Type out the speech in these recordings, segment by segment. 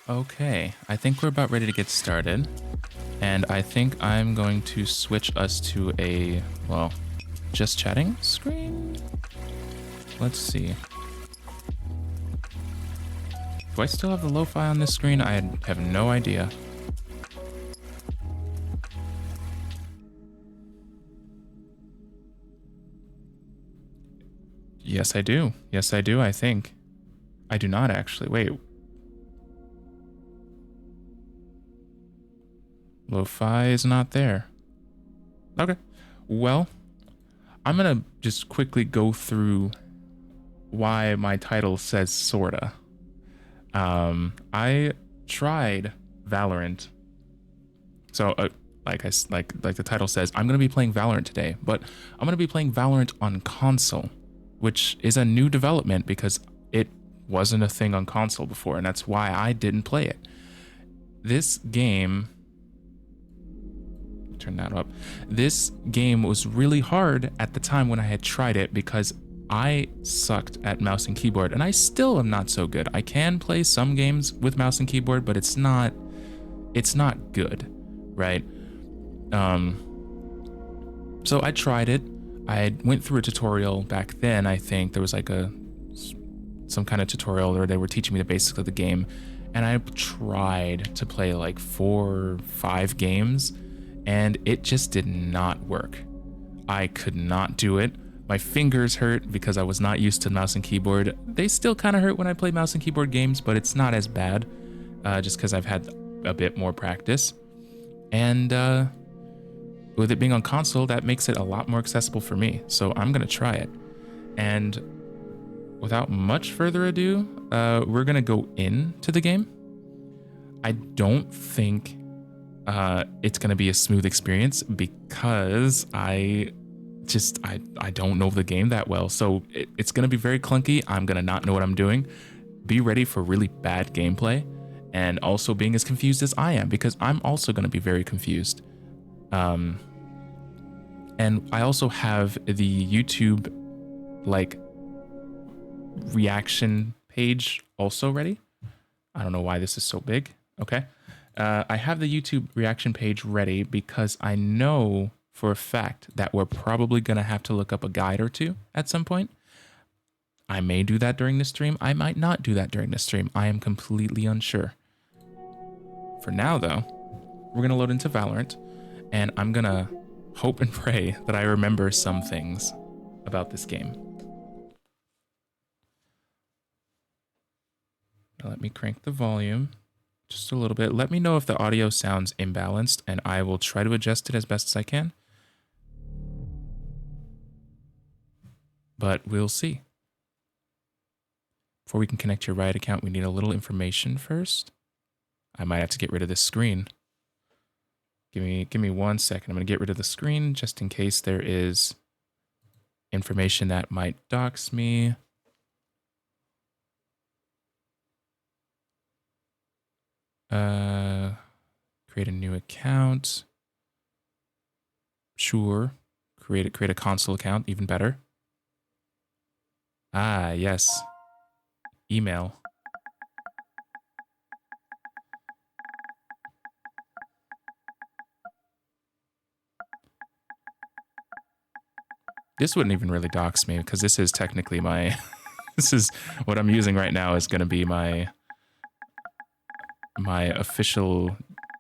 Okay, I think we're about ready to get started. And I think I'm going to switch us to a, well, just chatting screen? Let's see. Do I still have the lo-fi on this screen? I have no idea. Yes, I do. Yes, I do, I think. I do not actually. Wait. Lo-fi is not there. Okay. Well, I'm going to just quickly go through why my title says Sorta. I tried Valorant. So, like the title says, I'm going to be playing Valorant today, but I'm going to be playing Valorant on console, which is a new development because it wasn't a thing on console before, and that's why I didn't play it. This game... Turn that up. This game was really hard at the time when I had tried it because I sucked at mouse and keyboard, and I still am not so good. I can play some games with mouse and keyboard, but it's not good, right? So I tried it. I went through a tutorial back then. I think there was like some kind of tutorial where they were teaching me the basics of the game, and I tried to play like 4 or 5 games, and it just did not work. I could not do it. My fingers hurt because I was not used to mouse and keyboard. They still kind of hurt when I play mouse and keyboard games, but it's not as bad, just because I've had a bit more practice. And with it being on console, that makes it a lot more accessible for me. So I'm gonna try it. And without much further ado, we're gonna go into the game. I don't think it's gonna be a smooth experience because I don't know the game that well. So it's gonna be very clunky. I'm gonna not know what I'm doing. Be ready for really bad gameplay, and also being as confused as I am, because I'm also gonna be very confused. And I also have the YouTube like reaction page also ready. I don't know why this is so big. Okay. I have the YouTube reaction page ready because I know for a fact that we're probably going to have to look up a guide or two at some point. I may do that during the stream. I might not do that during the stream. I am completely unsure. For now, though, we're going to load into Valorant, and I'm going to hope and pray that I remember some things about this game. let me crank the volume just a little bit. Let me know if the audio sounds imbalanced, and I will try to adjust it as best as I can. But we'll see. Before we can connect your Riot account, we need a little information first. I might have to get rid of this screen. Give me 1 second. I'm going to get rid of the screen just in case there is information that might dox me. Create a new account. Sure. Create a console account, even better. Ah, yes. Email. This wouldn't even really dox me because this is technically my this is what I'm using right now is going to be my official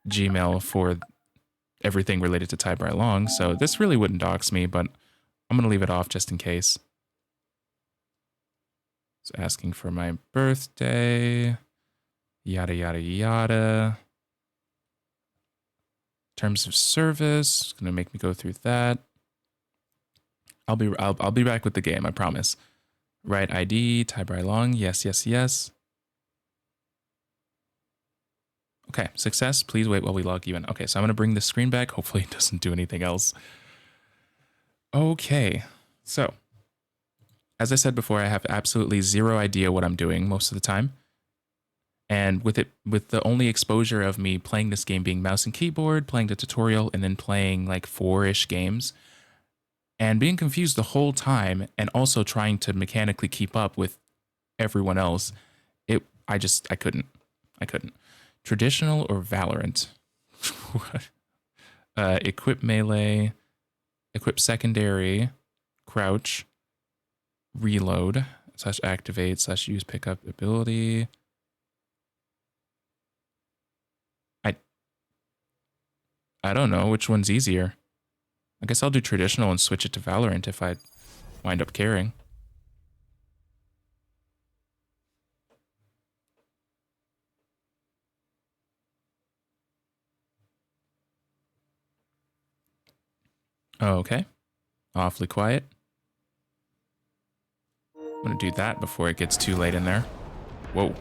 Gmail for everything related to Ty Bright Long. So this really wouldn't dox me, but I'm going to leave it off just in case. It's asking for my birthday, yada, yada, yada. Terms of service, going to make me go through that. I'll be back with the game, I promise. Right ID, Ty Bright Long, yes, yes, yes. Okay, success. Please wait while we log you in. Okay, so I'm going to bring the screen back. Hopefully it doesn't do anything else. Okay, so as I said before, I have absolutely zero idea what I'm doing most of the time. And with the only exposure of me playing this game being mouse and keyboard, playing the tutorial, and then playing like 4-ish games, and being confused the whole time, and also trying to mechanically keep up with everyone else, I couldn't. Traditional or Valorant? Equip melee, equip secondary, crouch, reload, / activate, / use pickup ability. I don't know which one's easier. I guess I'll do traditional and switch it to Valorant if I wind up caring. Okay. Awfully quiet. I'm gonna do that before it gets too late in there. Whoa.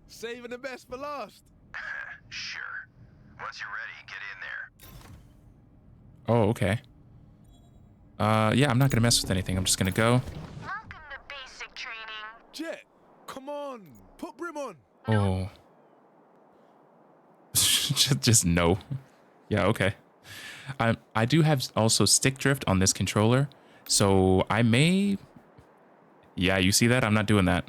Saving the best for last. Sure. Once you're ready, get in there. Oh, okay. Yeah, I'm not gonna mess with anything. I'm just gonna go. Welcome to basic training. Jet, come on. Put Brim on. Oh. just no. Yeah, okay. I do have also stick drift on this controller, so I may... Yeah, you see that? I'm not doing that.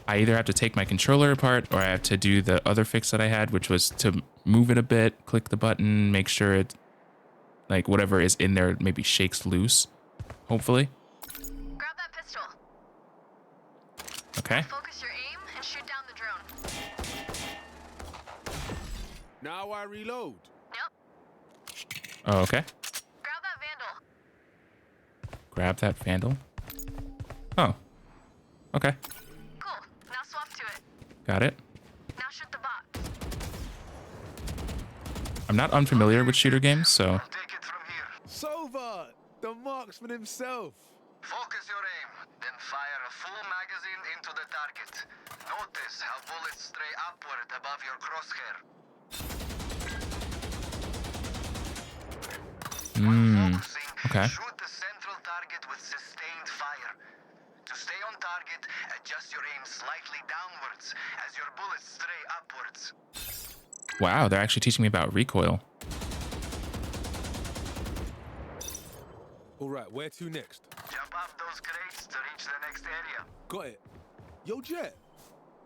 I either have to take my controller apart or I have to do the other fix that I had, which was to move it a bit, click the button, make sure it, like, whatever is in there maybe shakes loose, hopefully. Grab that pistol. Okay. Focus your aim and shoot down the drone. Now I reload. Yep. Oh, okay. Grab that vandal. Grab that vandal. Oh. Okay. Cool. Now swap to it. Got it. Now shoot the bot. I'm not unfamiliar with shooter games, so... Take it from here. Sova, the marksman himself. Focus your aim, then fire a full magazine into the target. Notice how bullets stray upward above your crosshair. Focusing, okay. shoot the central target with sustained fire. To stay on target, adjust your aim slightly downwards as your bullets stray upwards. Wow, they're actually teaching me about recoil. All right, where to next? Jump off those crates to reach the next area. Got it. Yo, Jet,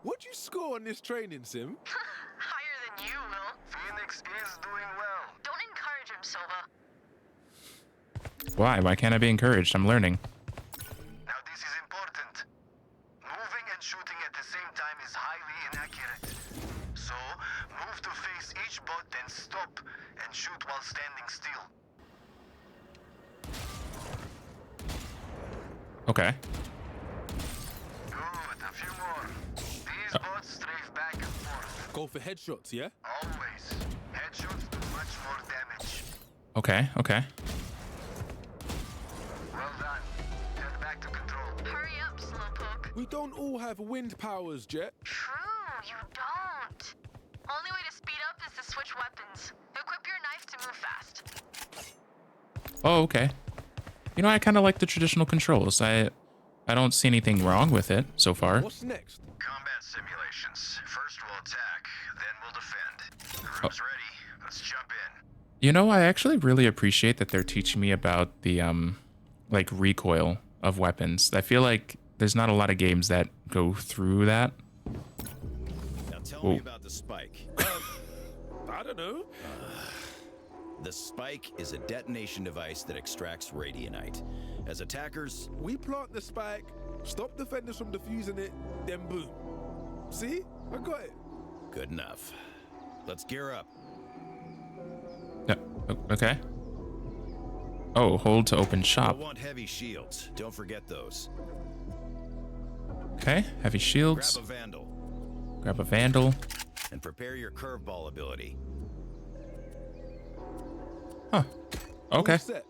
what'd you score on this training sim? Higher than you, Will. Phoenix is doing well. Don't encourage him, Silva. Why? Why can't I be encouraged? I'm learning. Now this is important. Moving and shooting at the same time is highly inaccurate. So, move to face each bot, then stop and shoot while standing still. Okay. Good, a few more. These bots strafe back and forth. Go for headshots, yeah? Always. Headshots do much more damage. Okay. Okay. Well done. Head back to control. Hurry up, Slowpoke. We don't all have wind powers, Jet. True, you don't. Only way to speed up is to switch weapons. Equip your knife to move fast. Oh, okay. You know, I kind of like the traditional controls. I don't see anything wrong with it so far. What's next? Combat simulations. First we'll attack, then we'll defend. The room's ready. Let's jump in. You know, I actually really appreciate that they're teaching me about the like recoil of weapons. I feel like there's not a lot of games that go through that. Now tell Ooh. me about the spike. I don't know. The spike is a detonation device that extracts radionite. As attackers, We plant the spike, stop defenders from defusing it, then boom. See? I got it. good enough. Let's gear up. Yeah, okay. Oh, hold to open We'll shop. want heavy shields. Don't forget those. Okay, heavy Grab shields. a vandal Grab a vandal. and prepare your curveball ability. Huh. Okay. All set.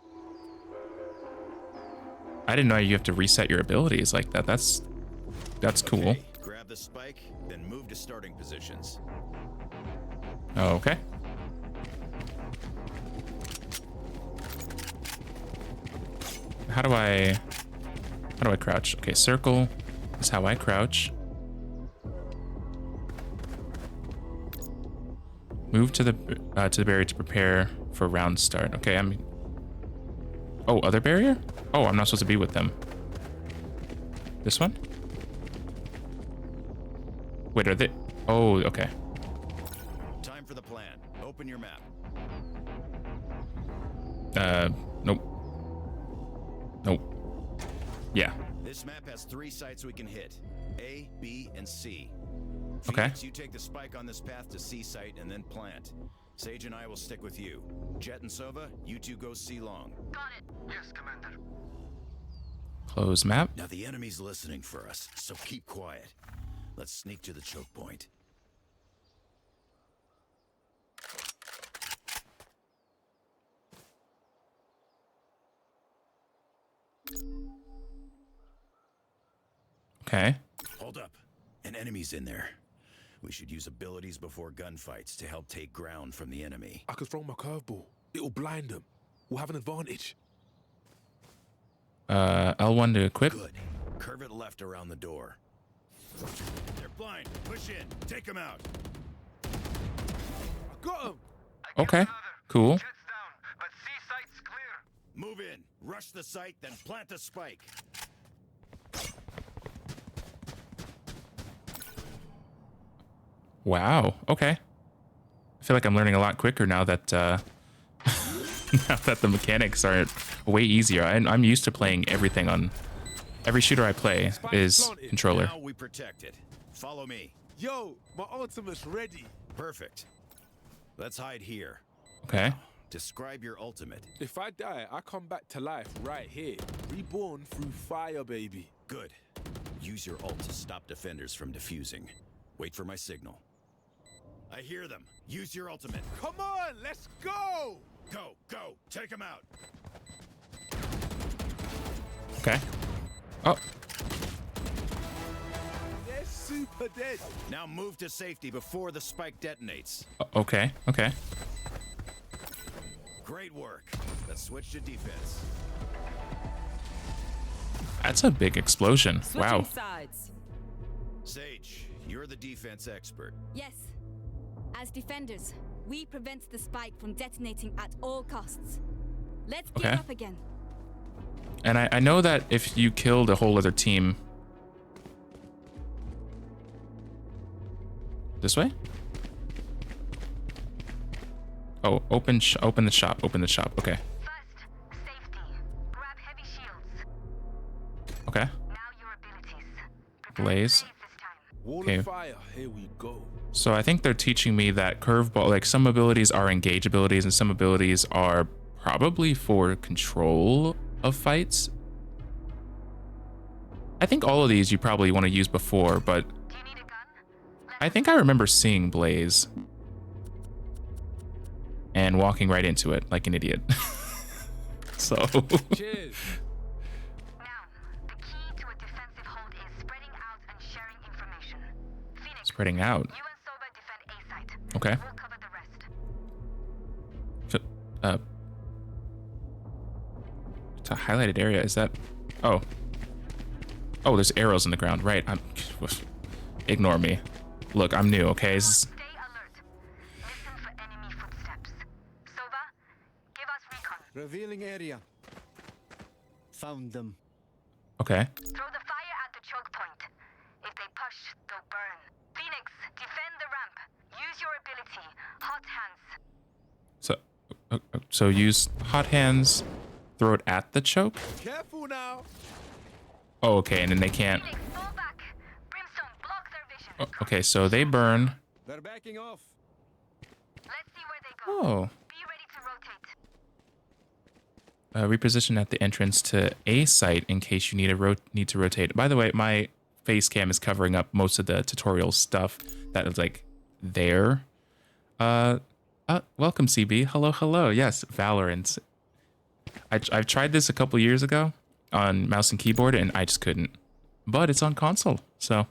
I didn't know you have to reset your abilities like that. That's cool. Okay, grab the spike, then move to starting positions. Oh, okay. How do I crouch? Okay, circle is how I crouch. Move to the barrier to prepare for round start. Okay, oh, other barrier? Oh, I'm not supposed to be with them. This one? Wait, are they? Oh, okay. Time for the plan. Open your map. Nope. Nope. Yeah. This map has 3 sites we can hit. A, B, and C. Okay. Phoenix, you take the spike on this path to C site and then plant. Sage and I will stick with you. Jet and Sova, you two go C long. Got it. Yes, Commander. Close map. Now the enemy's listening for us, so keep quiet. Let's sneak to the choke point. Okay. Hold up. An enemy's in there. We should use abilities before gunfights to help take ground from the enemy. I could throw my curveball. It'll blind them. We'll have an advantage. L1 to equip. Good. Curve it left around the door. They're blind. Push in. Take them out. I got him. Okay. Cool. Jets down, but C site's clear. Move in. Rush the site, then plant the spike. Wow. Okay. I feel like I'm learning a lot quicker now that now that the mechanics are way easier. I'm used to playing everything on every shooter I play is controller. Now we protect it. Follow me. Yo, my ultimate's ready. Perfect. Let's hide here. Okay. Describe your ultimate. If I die, I come back to life right here. Reborn through fire, baby. Good. Use your ult to stop defenders from defusing. Wait for my signal. I hear them. Use your ultimate. Come on, let's go! Go, go. Take them out. Okay. Oh. They're super dead. Now move to safety before the spike detonates. Okay. Okay. Great work. Let's switch to defense. That's a big explosion. Wow. Switching sides. Sage, you're the defense expert. Yes. As defenders, we prevent the spike from detonating at all costs. Let's gear Okay. up again. And I know that if you killed a whole other team. This way? Oh, open the shop. Open the shop. Okay. First, safety. Okay. Now your abilities. Prepare Blaze. this time. Wall Okay. of fire. Here we go. So I think they're teaching me that curveball, like some abilities are engage abilities and some abilities are probably for control of fights. I think all of these you probably want to use before, but Do you need a gun? I think I remember seeing Blaze and walking right into it like an idiot. So Cheers. Now, the key to a defensive hold is spreading out and sharing information. Phoenix, spreading out. you and Sorta defend A site. Okay. We'll cover the rest. It's a highlighted area. Is that? Oh. Oh, there's arrows in the ground. Right. Ignore me. Look, I'm new. Okay. Stay alert. Listen for enemy footsteps. Sova, give us recon. Revealing area. Found them. Okay. Throw the fire at the choke point. If they push, they'll burn. Phoenix, defend the ramp. Use your ability. Hot hands. So use hot hands. Throw it at the choke. Careful now. Oh, okay. And then they can't. Phoenix, fall back. Brimstone, block their vision. Oh, okay. So they burn. They're backing off. Let's see where they go. Oh. Be ready to rotate. Reposition at the entrance to a site in case you need to rotate. By the way, my face cam is covering up most of the tutorial stuff that is like there. Welcome CB. Hello, hello. Yes, Valorant. I've tried this a couple years ago on mouse and keyboard and I just couldn't. But it's on console, so.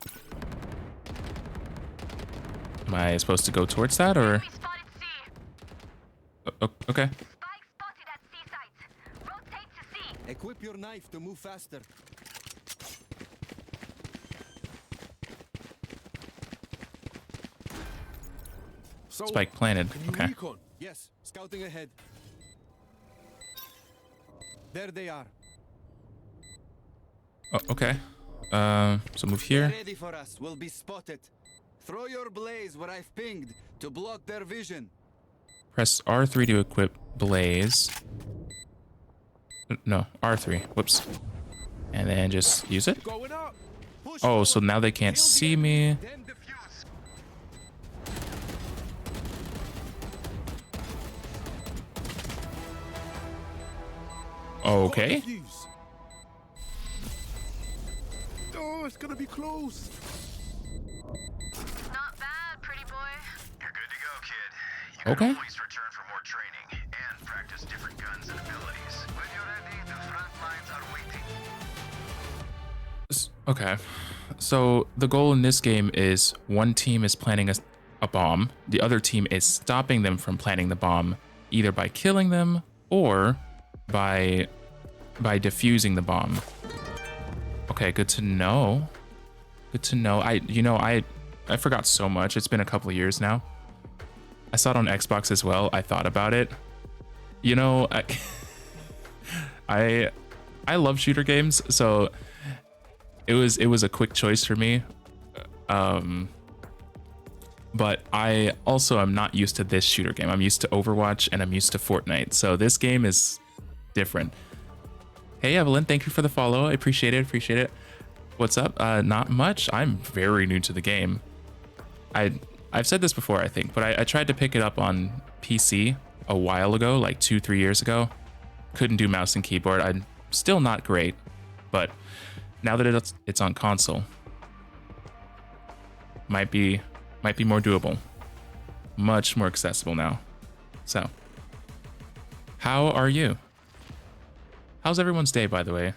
Am I supposed to go towards that or? Enemy spotted C. Okay. Spike spotted at C site. Rotate to C. Equip your knife to move faster. So, Spike planted. Can you Okay. recon? Yes, scouting ahead. There they are. Oh, okay. So move here. Ready for us. We'll be spotted. Throw your blaze where I've pinged to block their vision. Press R3 to equip Blaze. No, R3. Whoops. And then just use it. Going up. Push Oh, so forward. now they can't Kill the see enemy, me. Then defuse. Okay. Fuse. Oh, it's gonna be close. Not bad, pretty boy. You're good to go, kid. You can Okay. always return for more training and practice different guns and abilities. When you're ready, the front lines are waiting. Okay. So the goal in this game is one team is planting a bomb. The other team is stopping them from planting the bomb, either by killing them or by defusing the bomb. Okay, good to know. Good to know. I forgot so much. It's been a couple of years now. I saw it on Xbox as well. I thought about it. You know, I love shooter games, so it was a quick choice for me. But I also am not used to this shooter game. I'm used to Overwatch and I'm used to Fortnite. So this game is different. Hey Evelyn, thank you for the follow. I appreciate it. Appreciate it. What's up? Not much. I'm very new to the game. I've said this before, I think, but I tried to pick it up on PC a while ago, like 2-3 years ago. Couldn't do mouse and keyboard. I'm still not great, but now that it's on console, might be more doable, much more accessible now. So, how are you? How's everyone's day, by the way?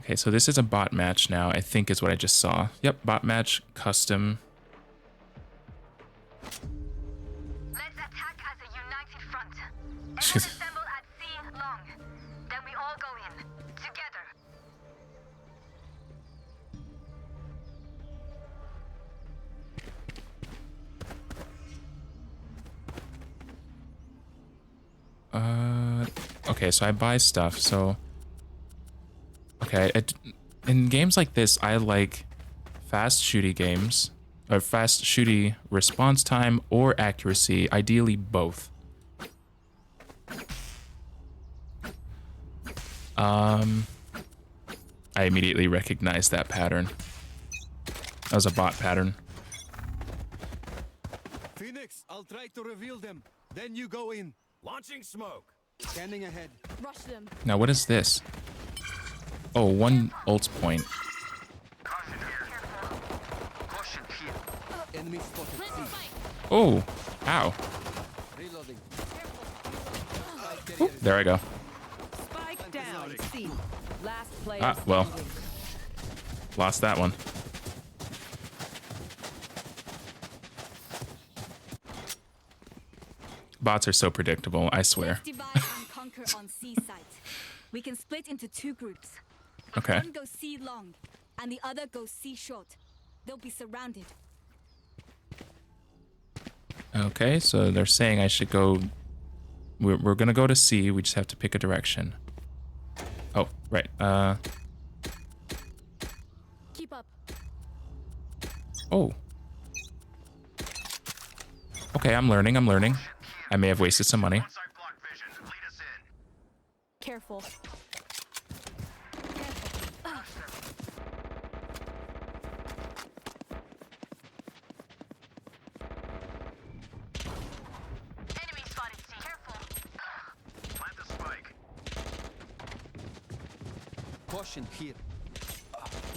Okay, so this is a bot match now, I think is what I just saw. Yep, bot match, custom. Let's attack as a united front. Everyone assemble at C long. Then we all go in. Together. Okay, so I buy stuff, so... Okay, in games like this, I like fast shooty games, or fast shooty response time or accuracy, ideally both. I immediately recognized that pattern. That was a bot pattern. Phoenix, I'll try to reveal them. Then you go in. Launching smoke. Scanning ahead. Rush them. Now, what is this? Oh, one ult point. Caution here. Caution here. Enemy spotted. Plant the spike. Oh, ow. Reloading. Oop, there I go. Spike down. C. Last player. Ah, well. standing. Lost that one. Bots are so predictable, I swear. Let's divide and conquer on C site. We can split into 2 groups. Okay. One goes C long, and the other goes C short. They'll be surrounded. Okay, so they're saying I should go... We're gonna go to C, we just have to pick a direction. Oh, right. Keep up. Oh. Okay, I'm learning. I may have wasted some money. Once I block vision, lead us in. Careful. Enemy spotted C. Careful. Plant the spike. Caution here.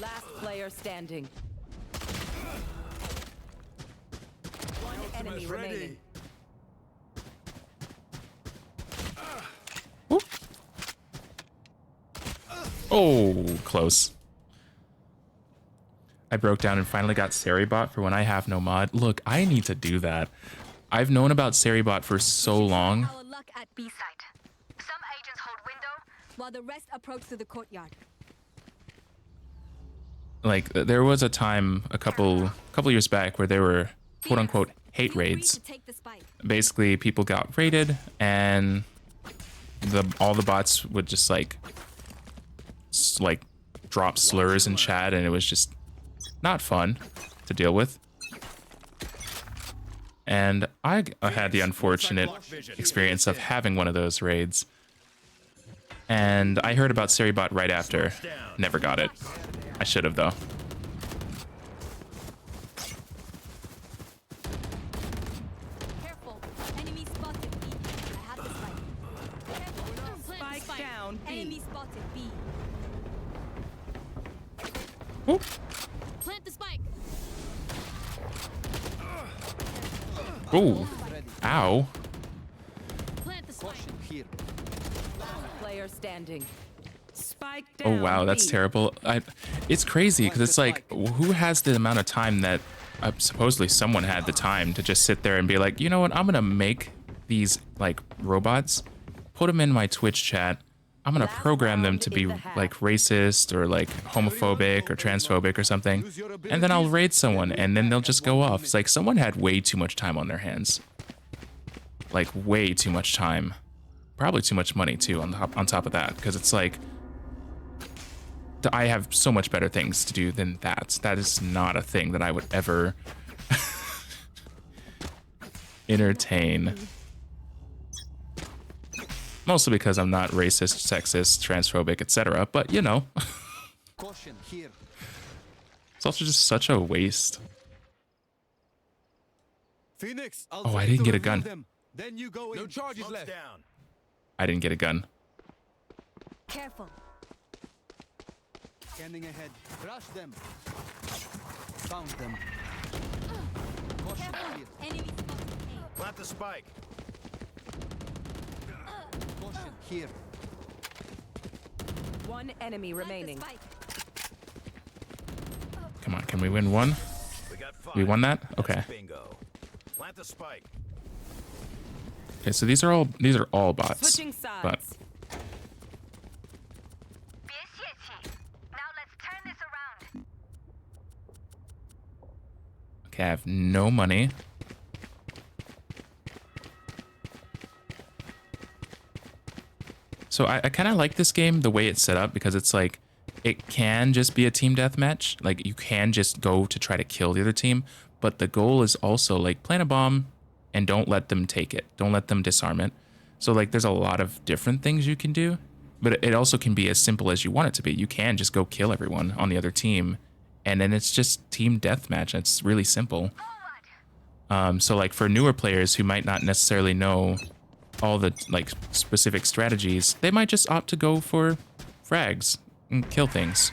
Last player standing. One enemy remaining. Oh, close. I broke down and finally got Seribot for when I have no mod. Look, I need to do that. I've known about Seribot for so long. Our luck at B site, Some agents hold window. while the rest approach through the courtyard. Like, there was a time a couple years back where there were quote unquote hate Feel free raids. to take the spike. Basically, people got raided and all the bots would just like drop slurs in chat, and it was just not fun to deal with. And I had the unfortunate experience of having one of those raids. And I heard about Seribot right after. Never got it. I should have, though. Careful. Enemy spotted B. I have the spike. Careful. Plant the Spike down B. Enemy spotted B. Oop. Plant the spike. Ooh. Ow. Plant the spike. Caution here. Player standing. Spike Oh down. wow, that's B. terrible. It's crazy because it's like, who has the amount of time that supposedly someone had the time to just sit there and be like, you know what, I'm gonna make these like robots, put them in my Twitch chat. I'm gonna program them to be like racist or like homophobic or transphobic or something, and then I'll raid someone and then they'll just go off. It's like someone had way too much time on their hands, like way too much time, probably too much money too on top of that, because it's like, I have so much better things to do than that. That is not a thing that I would ever entertain. Mostly because I'm not racist, sexist, transphobic, etc. But, you know, Caution here. it's also just such a waste. Phoenix, I'll Oh, try I didn't to get a reveal gun. them. Then you go in. No charges Smoke's left. down. I didn't get a gun. Careful. Scanning ahead. Rush them. Found them. Caution Careful. here. Enemy spotted A. Plant the spike. Caution here. One enemy Plant the remaining. spike. Come on, can we win one? We got 5. We won that? That's Okay. Bingo. Plant the spike. Okay, so these are all bots. Switching sides. But Now let's turn this around. okay, I have no money. So I kind of like this game the way it's set up, because it's like, it can just be a team deathmatch. Like, you can just go to try to kill the other team, but the goal is also like, plant a bomb and don't let them take it. Don't let them disarm it. So like, there's a lot of different things you can do, But it also can be as simple as you want it to be. You can just go kill everyone on the other team, and then it's just team deathmatch. It's really simple. So like for newer players who might not necessarily know all the like specific strategies, they might just opt to go for frags and kill things.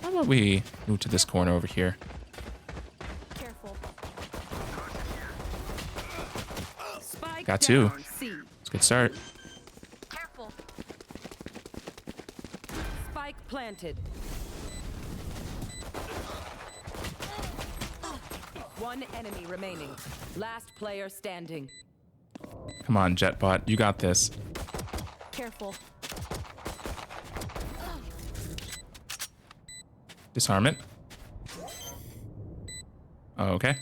How about we move to this corner over here? Careful. Spike Got two. down, C. It's a good start. Careful. Spike planted. One enemy remaining. Last player standing. Come on, Jetbot, you got this. Careful. Disarm it. Oh, okay.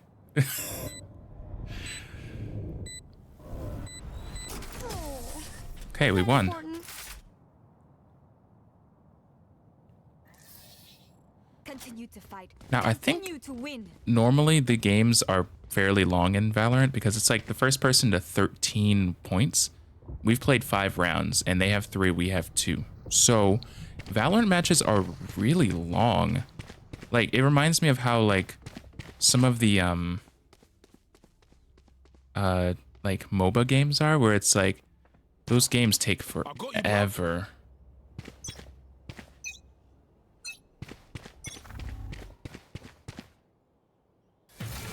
Okay, we won. Continue to fight. Now, I think Continue to win. normally the games are fairly long in Valorant because it's like the first person to 13 points. We've played 5 rounds and they have 3, we have 2. So Valorant matches are really long. Like it reminds me of how like some of the like MOBA games are, where it's like those games take forever.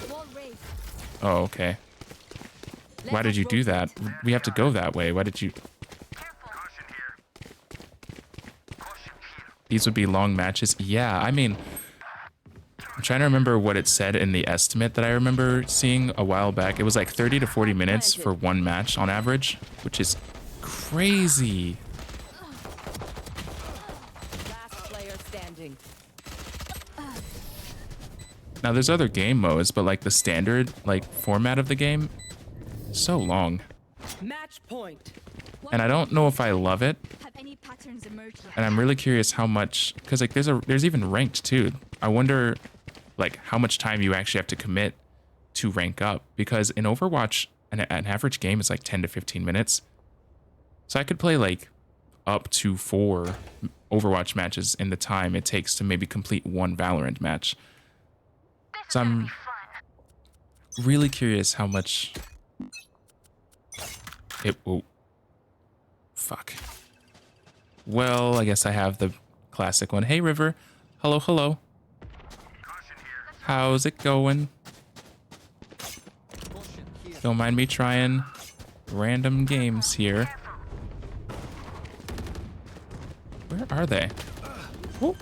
Wall raised. Oh, okay. Why did you do that? We have to go that way. Why did you? These would be long matches. Yeah, I mean, I'm trying to remember what it said in the estimate that I remember seeing a while back. It was like 30 to 40 minutes for one match on average, which is crazy. Last player standing. Now there's other game modes, but like the standard like format of the game, so long. Match point. And I don't know if I love it. Have any patterns emerged yet? And I'm really curious how much, because like there's even ranked too. I wonder like how much time you actually have to commit to rank up, because in Overwatch an average game is like 10 to 15 minutes. So I could play like up to 4 Overwatch matches in the time it takes to maybe complete one Valorant match. So I'm really curious how much it will. Fuck. Well, I guess I have the classic one. Hey, River. Hello, hello. How's it going? Don't mind me trying random games here. Where are they? Oh.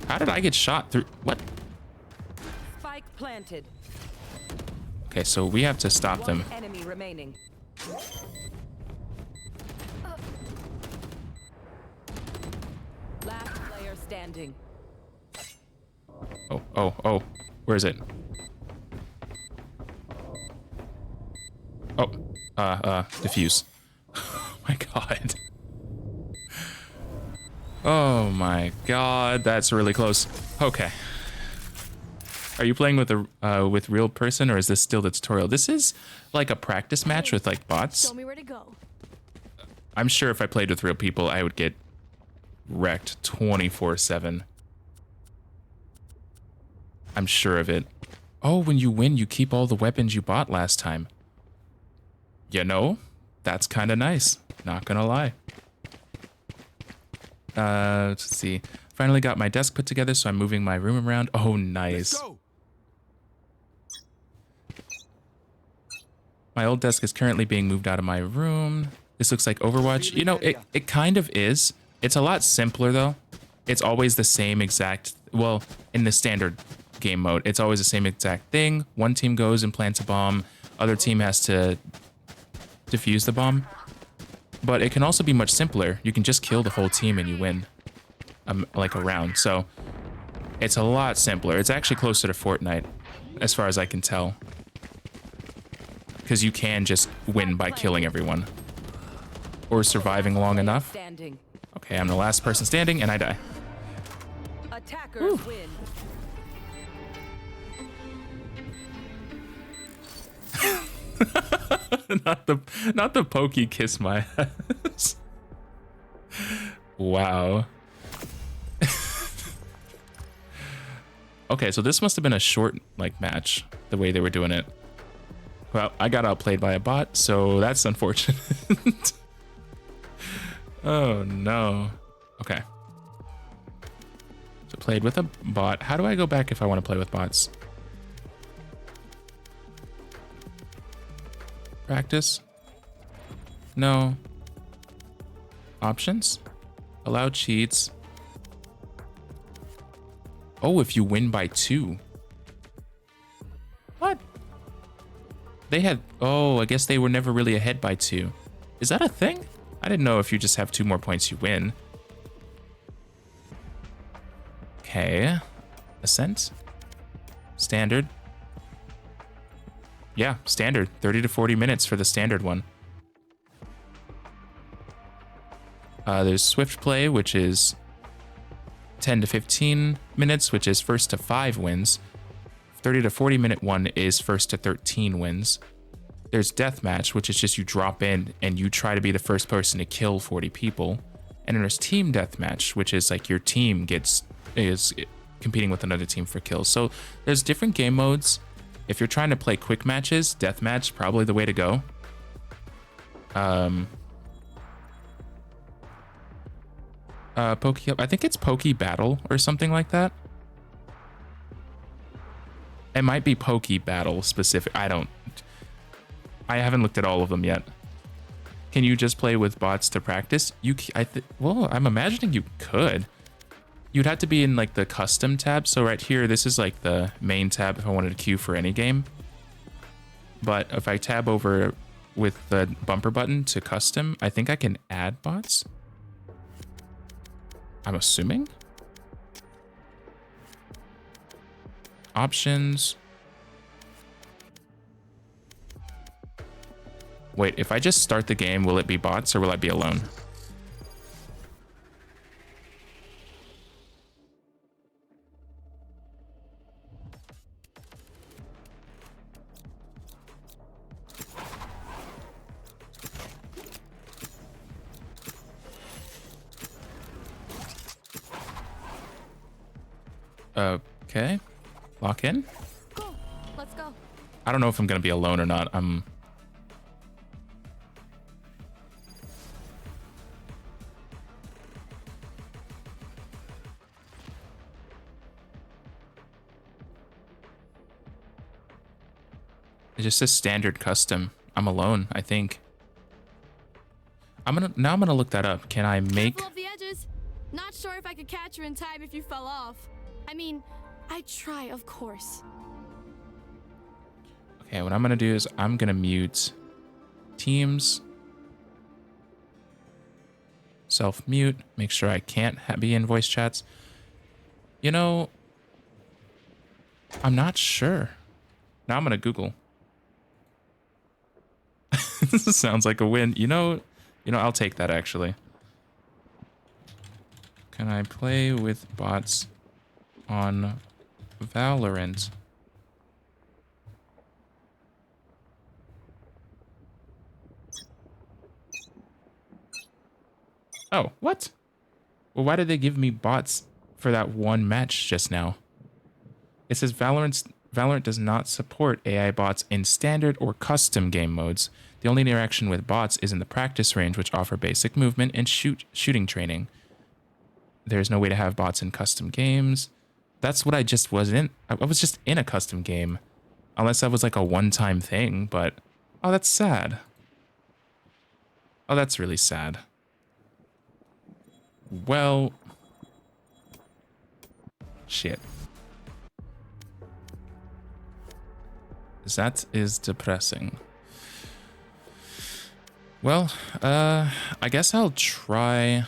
How did I get shot through? What? Spike planted. Okay, so we have to stop them. One enemy remaining. Last player standing. Oh, oh, oh. Where is it? Oh, diffuse. Oh my god. Oh my god, that's really close. Okay. Are you playing with a with real person, or is this still the tutorial? This is like a practice match with like bots. Show me where to go. I'm sure if I played with real people, I would get wrecked 24/7. I'm sure of it. Oh, when you win, you keep all the weapons you bought last time. You know, that's kind of nice. Not gonna lie. Let's see. Finally got my desk put together, so I'm moving my room around. Oh, nice. Let's go. My old desk is currently being moved out of my room. This looks like Overwatch. You know, it kind of is. It's a lot simpler, though. It's always the same exact... Well, in the standard game mode, it's always the same exact thing. One team goes and plants a bomb. Other team has to defuse the bomb. But it can also be much simpler. You can just kill the whole team and you win. Like a round. So, it's a lot simpler. It's actually closer to Fortnite, as far as I can tell. Because you can just win by killing everyone. Or surviving long enough. Standing. Okay, I'm the last person standing, and I die. Attackers win. not the pokey kiss my ass. Wow. Okay, so this must have been a short like match, the way they were doing it. Well, I got outplayed by a bot, so that's unfortunate. Oh no. Okay. So played with a bot. How do I go back if I want to play with bots? Practice? No. Options? Allow cheats. Oh, if you win by 2. What? They had... Oh, I guess they were never really ahead by 2. Is that a thing? I didn't know if you just have 2 more points, you win. Okay. Ascent. Standard. Yeah, standard. 30 to 40 minutes for the standard one. There's Swift Play, which is 10 to 15 minutes, which is first to 5 wins. 30 to 40 minute one is first to 13 wins. There's Deathmatch, which is just you drop in and you try to be the first person to kill 40 people. And then there's Team Deathmatch, which is like your team is competing with another team for kills. So there's different game modes. If you're trying to play quick matches, Deathmatch probably the way to go. I think it's Poke Battle or something like that. It might be Poke Battle specific. I haven't looked at all of them yet. Can you just play with bots to practice? Well, I'm imagining you could. You'd have to be in like the custom tab. So right here, this is like the main tab if I wanted to queue for any game. But if I tab over with the bumper button to custom, I think I can add bots. I'm assuming. Options. Wait, if I just start the game, will it be bots or will I be alone? Okay. Lock in. Cool. Let's go. I don't know if I'm gonna be alone or not. It just says standard custom. I'm alone, I think. I'm gonna look that up. Can I make... Careful of the edges. Not sure if I could catch you in time if you fell off. I mean, I'd try, of course. Okay, what I'm gonna do is I'm gonna mute Teams. Self-mute. Make sure I can't be in voice chats. You know, I'm not sure. Now I'm gonna Google. This sounds like a win. You know, I'll take that actually. Can I play with bots on Valorant? Oh, what? Well, why did they give me bots for that one match just now? It says Valorant does not support AI bots in standard or custom game modes. The only interaction with bots is in the practice range, which offer basic movement and shooting training. There's no way to have bots in custom games. That's what I just was in. I was just in a custom game. Unless that was like a one-time thing, but... Oh, that's sad. Oh, that's really sad. Well... Shit. That is depressing. Well, I guess I'll try...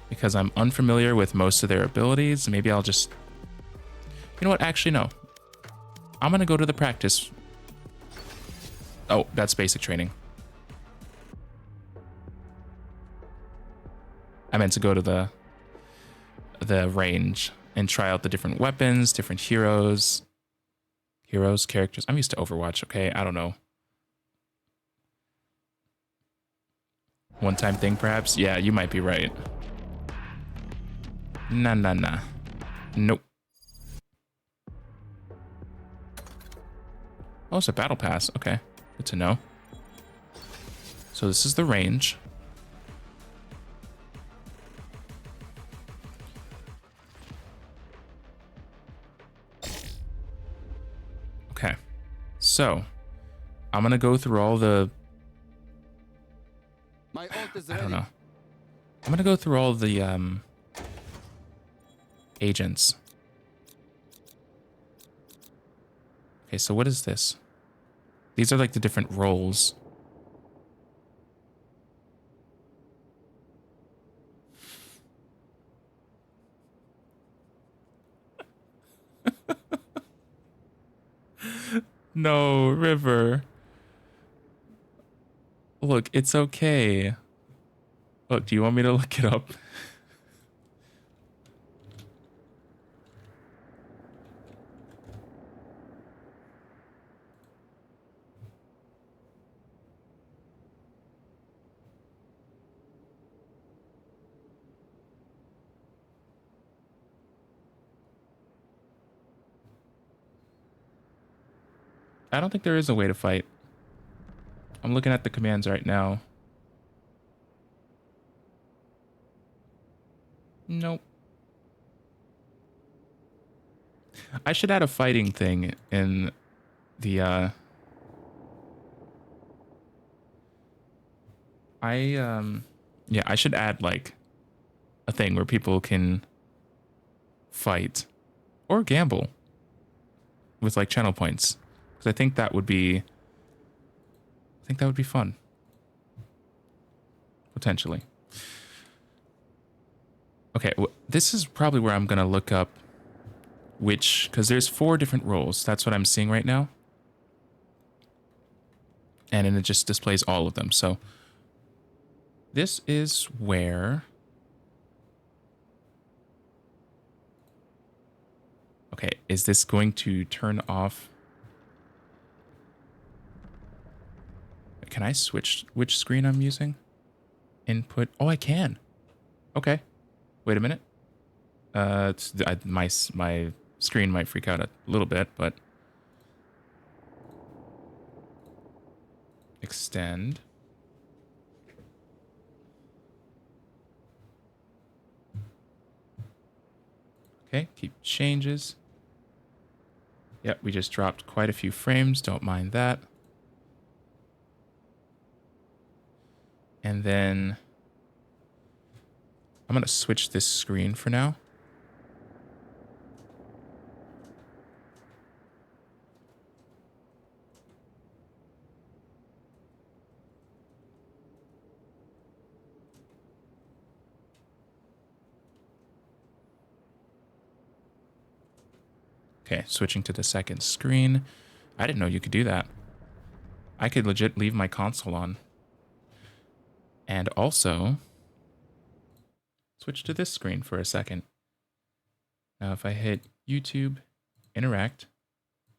Because I'm unfamiliar with most of their abilities, maybe I'll just... You know what? Actually, no. I'm gonna go to the practice. Oh, that's basic training. I meant to go to the range and try out the different weapons, different heroes. Heroes, characters. I'm used to Overwatch, okay? I don't know. One-time thing, perhaps? Yeah, you might be right. Nah. Nope. Oh, it's a battle pass. Okay, good to know. So this is the range. Okay, so I'm gonna go through all the. My ult is I ready. don't know. I'm gonna go through all the agents. Okay, so what is this? These are like the different roles. No, River. Look, it's okay. Look, do you want me to look it up? I don't think there is a way to fight. I'm looking at the commands right now. Nope. I should add a fighting thing in the yeah, I should add like a thing where people can fight or gamble with like channel points, because I think that would be fun, potentially. Okay, this is probably where I'm gonna look up which, because there's 4 different roles. That's what I'm seeing right now, and then it just displays all of them. So this is where. Okay, is this going to turn off? Can I switch which screen I'm using? Input. Oh, I can. Okay. Wait a minute. My screen might freak out a little bit, but extend. Okay, keep changes. Yep, we just dropped quite a few frames. Don't mind that. And then I'm going to switch this screen for now. Okay, switching to the second screen. I didn't know you could do that. I could legit leave my console on. And also switch to this screen for a second. Now if I hit YouTube, interact,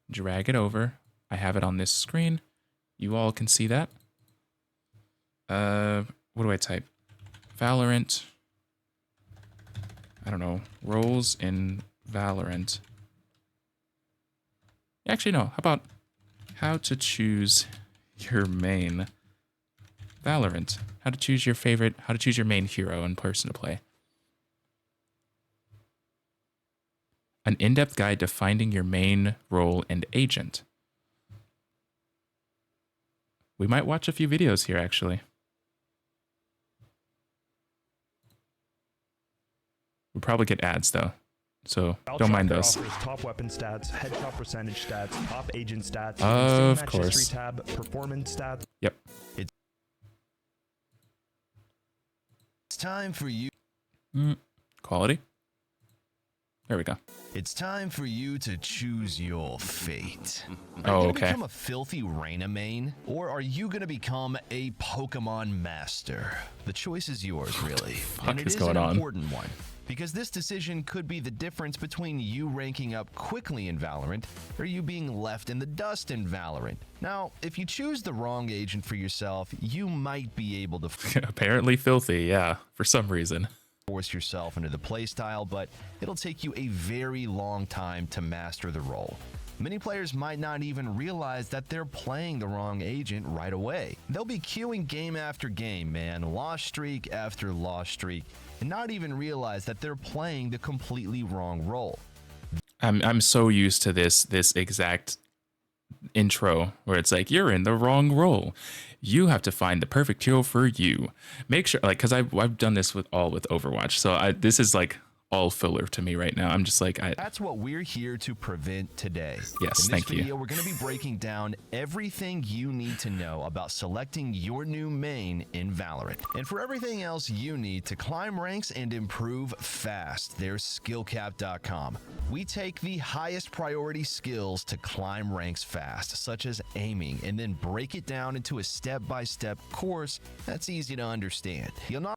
drag it over, I have it on this screen. You all can see that. What do I type? Valorant. I don't know. Roles in Valorant. Actually, no. How about how to choose your main Valorant? How to choose your favorite, how to choose your main hero and person to play. An in-depth guide to finding your main role and agent. We might watch a few videos here, actually. We'll probably get ads, though. So don't mind those. Top weapon stats, headshot percentage stats, top agent stats, of course. history tab, performance stats. Yep. It's time for you. Quality. There we go. It's time for you to choose your fate. Are you Oh, gonna okay. become a filthy Reyna main, or are you gonna become a Pokemon master? The choice is yours, really. fuck And it is is going an on? important one. because this decision could be the difference between you ranking up quickly in Valorant or you being left in the dust in Valorant. Now, if you choose the wrong agent for yourself, you might be able to Apparently filthy, yeah, for some reason. force yourself into the playstyle, but it'll take you a very long time to master the role. Many players might not even realize that they're playing the wrong agent right away. They'll be queuing game after game, man, loss streak after loss streak, and not even realize that they're playing the completely wrong role. I'm so used to this exact intro where it's like, you're in the wrong role. You have to find the perfect hero for you. Make sure, like, because I've done this with Overwatch, so this is like all filler to me right now. I'm just like, That's what we're here to prevent today. Yes, in this thank you. video, we're going to be breaking down everything you need to know about selecting your new main in Valorant. And for everything else you need to climb ranks and improve fast, there's skillcap.com. We take the highest priority skills to climb ranks fast, such as aiming, and then break it down into a step-by-step course that's easy to understand. You'll not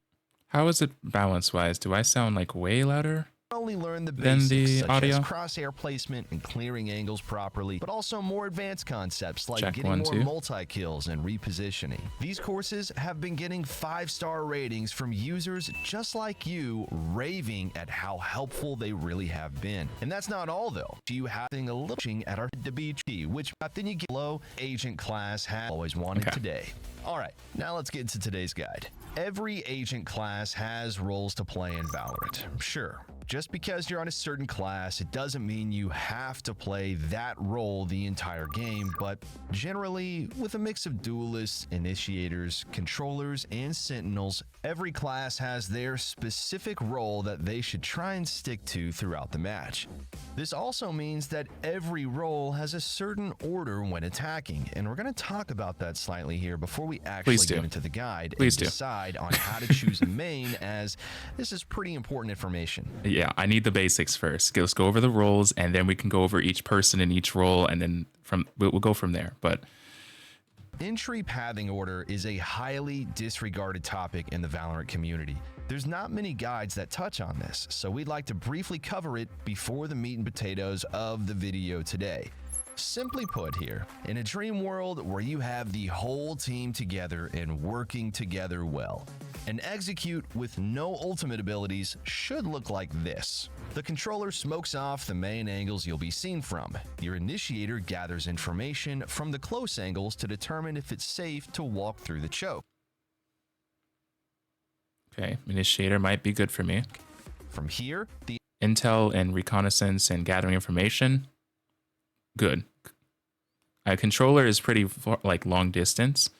how is it balance-wise? Do I sound like way louder only learn the than basics the such audio? as crosshair placement and clearing angles properly, but also more advanced concepts like Check getting 1, more 2. multi-kills and repositioning. These courses have been getting 5-star ratings from users just like you, raving at how helpful they really have been. And that's not all though. You having a looking at our WT, which then you get low agent class has always wanted today. All right, now let's get into today's guide. Every agent class has roles to play in Valorant. Sure, just because you're on a certain class, it doesn't mean you have to play that role the entire game, but generally, with a mix of duelists, initiators, controllers, and sentinels, every class has their specific role that they should try and stick to throughout the match. This also means that every role has a certain order when attacking, and we're going to talk about that slightly here before we actually get into the guide and decide on how to choose a main, as this is pretty important information. Yeah, I need the basics first. Let's go over the roles, and then we can go over each person in each role, and then we'll go from there. But entry pathing order is a highly disregarded topic in the Valorant community. There's not many guides that touch on this, so we'd like to briefly cover it before the meat and potatoes of the video today. Simply put here, in a dream world where you have the whole team together and working together well, an execute with no ultimate abilities should look like this. The controller smokes off the main angles you'll be seen from. Your initiator gathers information from the close angles to determine if it's safe to walk through the choke. okay, initiator might be good for me. From here, the Intel and reconnaissance and gathering information, good. A controller is pretty like long distance,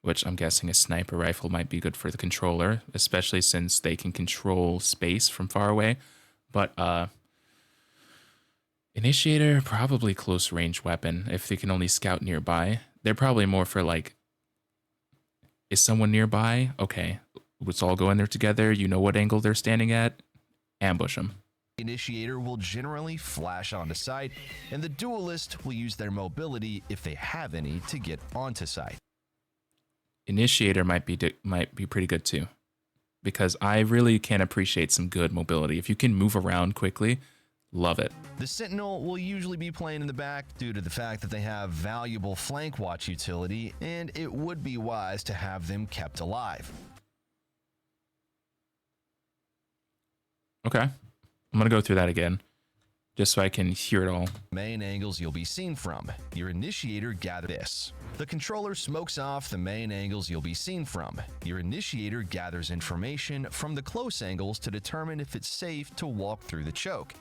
which I'm guessing a sniper rifle might be good for the controller, especially since they can control space from far away. But initiator, probably close range weapon if they can only scout nearby. They're probably more for like, is someone nearby? Okay, let's all go in there together. You know what angle they're standing at. Ambush them. Initiator will generally flash onto site, and the duelist will use their mobility, if they have any, to get onto site. Initiator might be pretty good too, because I really can appreciate some good mobility. If you can move around quickly, love it. The Sentinel will usually be playing in the back due to the fact that they have valuable flank watch utility, and it would be wise to have them kept alive. Okay. I'm going to go through that again, just so I can hear it all. Main angles you'll be seen from. Your initiator gathers this. The controller smokes off the main angles you'll be seen from. Your initiator gathers information from the close angles to determine if it's safe to walk through the choke.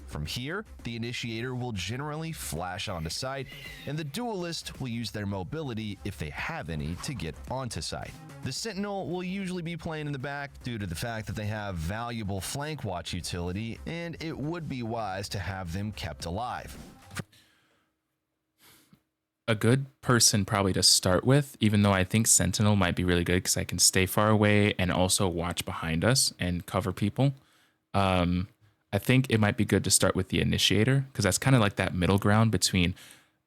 From here, the initiator will generally flash onto site, and the duelist will use their mobility, if they have any, to get onto site. The Sentinel will usually be playing in the back due to the fact that they have valuable flank watch utility, and it would be wise to have them kept alive. A good person probably to start with, even though I think Sentinel might be really good because I can stay far away and also watch behind us and cover people. I think it might be good to start with the initiator because that's kind of like that middle ground between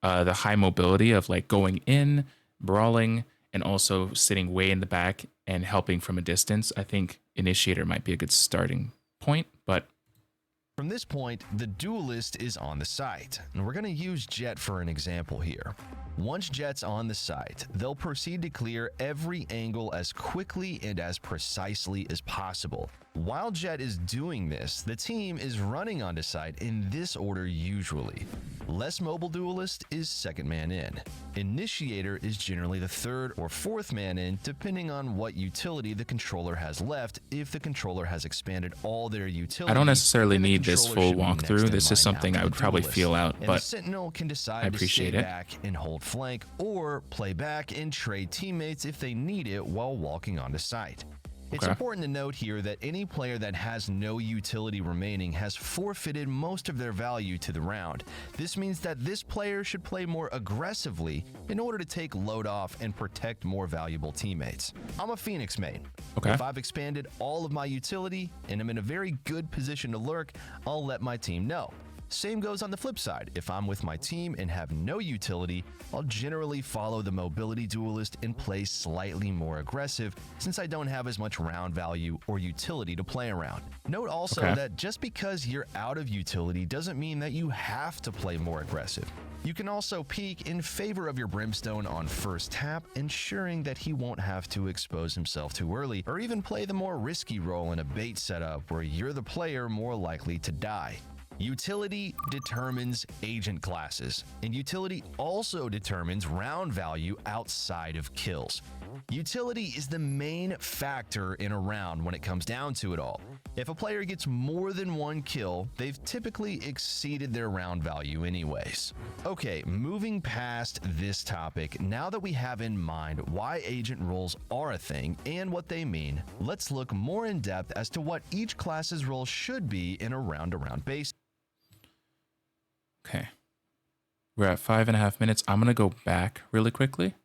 the high mobility of like going in, brawling, and also sitting way in the back and helping from a distance. I think initiator might be a good starting point. point, but From this point, the duelist is on the site, and we're going to use Jet for an example here. Once Jet's on the site, they'll proceed to clear every angle as quickly and as precisely as possible. While Jet is doing this, the team is running onto site in this order usually. Less mobile duelist is second man in. Initiator is generally the third or fourth man in, depending on what utility the controller has left. If the controller has expanded all their utility, I don't necessarily then the need this controller full should be next walkthrough. in This is line something after I would the probably duelist. feel out, And the but Sentinel can I decide to appreciate stay it. back and hold flank, or play back and trade teammates if they need it while walking onto site. It's Okay. important to note here that any player that has no utility remaining has forfeited most of their value to the round. This means that this player should play more aggressively in order to take load off and protect more valuable teammates. I'm a Phoenix main. Okay. If I've expanded all of my utility and I'm in a very good position to lurk, I'll let my team know. Same goes on the flip side. If I'm with my team and have no utility, I'll generally follow the mobility duelist and play slightly more aggressive since I don't have as much round value or utility to play around. Note also Okay. that just because you're out of utility doesn't mean that you have to play more aggressive. You can also peek in favor of your Brimstone on first tap, ensuring that he won't have to expose himself too early, or even play the more risky role in a bait setup where you're the player more likely to die. Utility determines agent classes, and utility also determines round value outside of kills. Utility is the main factor in a round when it comes down to it all. If a player gets more than one kill, they've typically exceeded their round value anyways. Okay, moving past this topic, now that we have in mind why agent roles are a thing and what they mean, let's look more in depth as to what each class's role should be in a round-to-round basis. okay. We're at 5.5 minutes. I'm going to go back really quickly.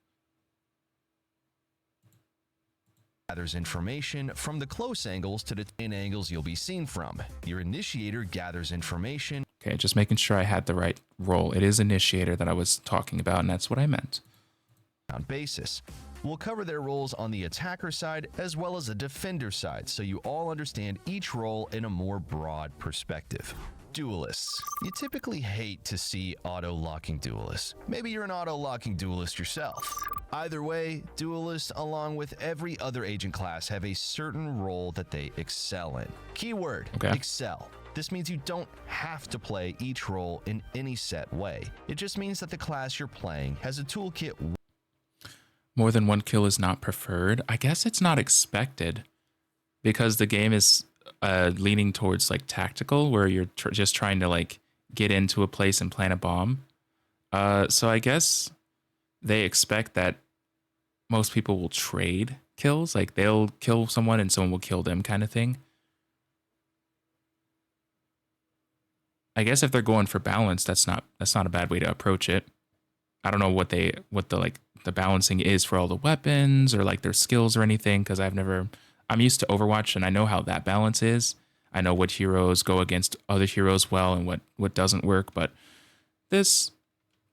Gathers information from the close angles to the thin angles you'll be seen from. Your initiator gathers information Okay, just making sure I had the right role. It is initiator that I was talking about, and that's what I meant. on basis. We'll cover their roles on the attacker side as well as the defender side, so you all understand each role in a more broad perspective. Duelists. You typically hate to see auto-locking duelists. Maybe you're an auto-locking duelist yourself. Either way, duelists, along with every other agent class, have a certain role that they excel in. Keyword, Okay. excel. This means you don't have to play each role in any set way. It just means that the class you're playing has a toolkit. More than one kill is not preferred. I guess it's not expected because the game is leaning towards like tactical, where you're just trying to like get into a place and plant a bomb. So I guess they expect that most people will trade kills, like they'll kill someone and someone will kill them, kind of thing. I guess if they're going for balance, that's not a bad way to approach it. I don't know what the balancing is for all the weapons or like their skills or anything, because I'm used to Overwatch and I know how that balance is. I know what heroes go against other heroes well and what doesn't work, but this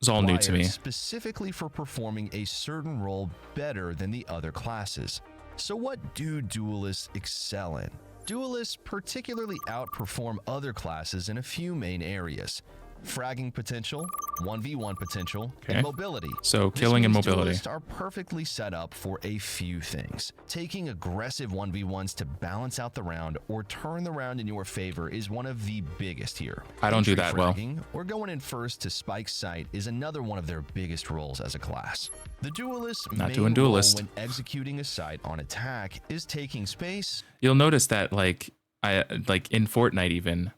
is all new to me. Specifically for performing a certain role better than the other classes. So what do duelists excel in? Duelists particularly outperform other classes in a few main areas. Fragging potential, 1v1 potential, Okay. and mobility. So This killing and means mobility. Duelists are perfectly set up for a few things. Taking aggressive 1v1s to balance out the round or turn the round in your favor is one of the biggest here. I don't do Entry that well. fragging or going in first to spike site is another one of their biggest roles as a class. The duelist's Not main doing duelist. role when executing a site on attack is taking space. You'll notice that like in Fortnite even,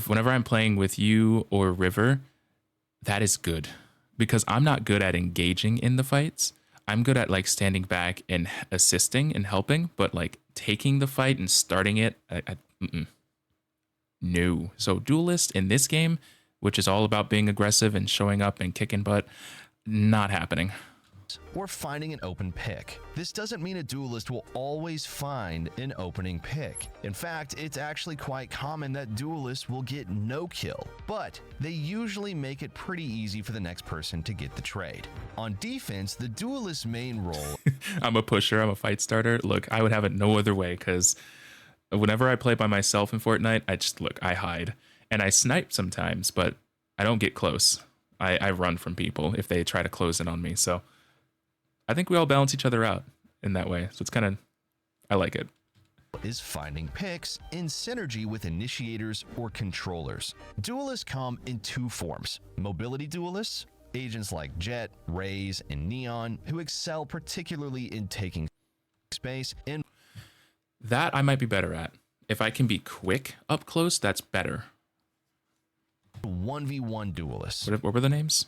whenever I'm playing with you or River, that is good because I'm not good at engaging in the fights. I'm good at like standing back and assisting and helping, but like taking the fight and starting it, no. So duelist in this game, which is all about being aggressive and showing up and kicking butt, not happening. Or finding an open pick. This doesn't mean a duelist will always find an opening pick. In fact, it's actually quite common that duelists will get no kill, but they usually make it pretty easy for the next person to get the trade. On defense, the duelist's main role I'm a pusher, I'm a fight starter. Look, I would have it no other way because Whenever I play by myself in Fortnite, I hide and I snipe sometimes, but I don't get close. I run from people if they try to close in on me. So I think we all balance each other out in that way. So it's kind of, I like it. Is finding picks in synergy with initiators or controllers. Duelists come in two forms: mobility duelists, agents like Jet, Raze, and Neon, who excel particularly in taking space, and that I might be better at. If I can be quick up close, that's better. 1v1 duelists. What were the names?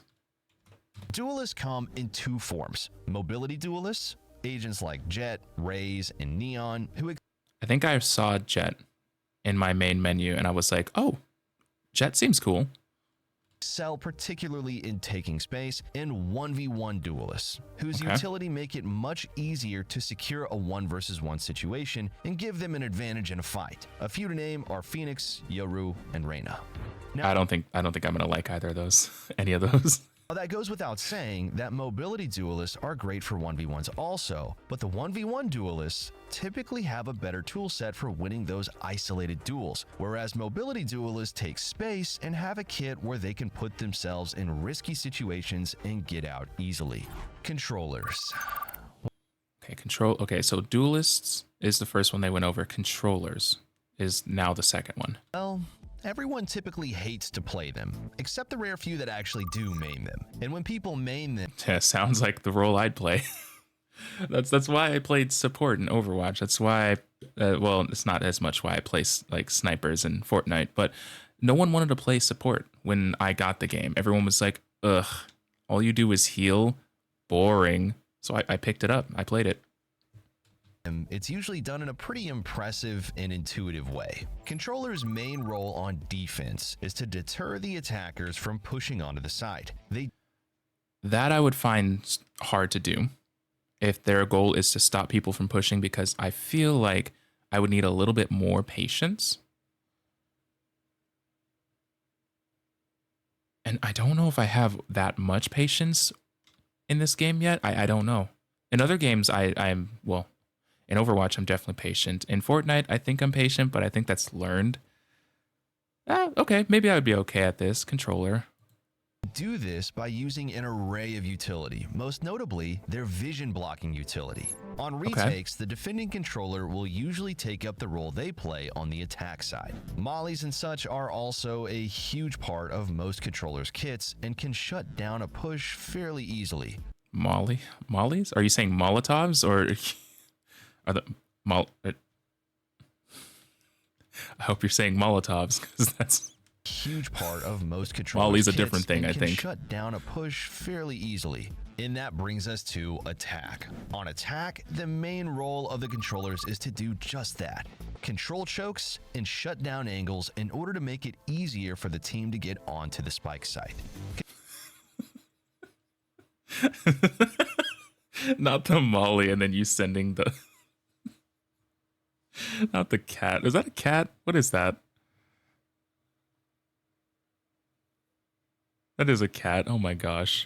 Duelists come in two forms: mobility duelists, agents like Jet, Raze, and Neon, who I think I saw Jet in my main menu and I was like, oh, Jet seems cool. excel particularly in taking space, and 1v1 duelists, whose utility make it much easier to secure a 1 versus 1 situation and give them an advantage in a fight. A few to name are Phoenix, Yoru, and Reyna. Now, I don't think I'm gonna like either of those, any of those. that goes without saying that mobility duelists are great for 1v1s also, but the 1v1 duelists typically have a better tool set for winning those isolated duels, whereas mobility duelists take space and have a kit where they can put themselves in risky situations and get out easily. Controllers. Okay, so duelists is the first one they went over. Controllers is now the second one. Well, everyone typically hates to play them, except the rare few that actually do main them. And when people main them, yeah, sounds like the role I'd play. That's why I played support in Overwatch. That's why, well, it's not as much why I play like snipers in Fortnite, but no one wanted to play support when I got the game. Everyone was like, ugh, all you do is heal, boring. So I picked it up. I played it. it's usually done in a pretty impressive and intuitive way. Controller's main role on defense is to deter the attackers from pushing onto the site. That I would find hard to do if their goal is to stop people from pushing, because I feel like I would need a little bit more patience. And I don't know if I have that much patience in this game yet. I don't know. In other games, I'm, well, in Overwatch, I'm definitely patient. In Fortnite, I think I'm patient, but I think that's learned. Okay, maybe I would be okay at this. Controller. Do this by using an array of utility, most notably their vision blocking utility. On retakes, the defending controller will usually take up the role they play on the attack side. Mollies and such are also a huge part of most controllers' kits and can shut down a push fairly easily. Mollies? Are you saying Molotovs, or are the I hope you're saying Molotovs, because that's huge part of most controllers. Molly's a different thing, I think. Shut down a push fairly easily. And that brings us to attack. On attack, the main role of the controllers is to do just that. Control chokes and shut down angles in order to make it easier for the team to get onto the spike site. Not the Molly, and then you sending the not the cat. Is that a cat? What is that? That is a cat. Oh my gosh.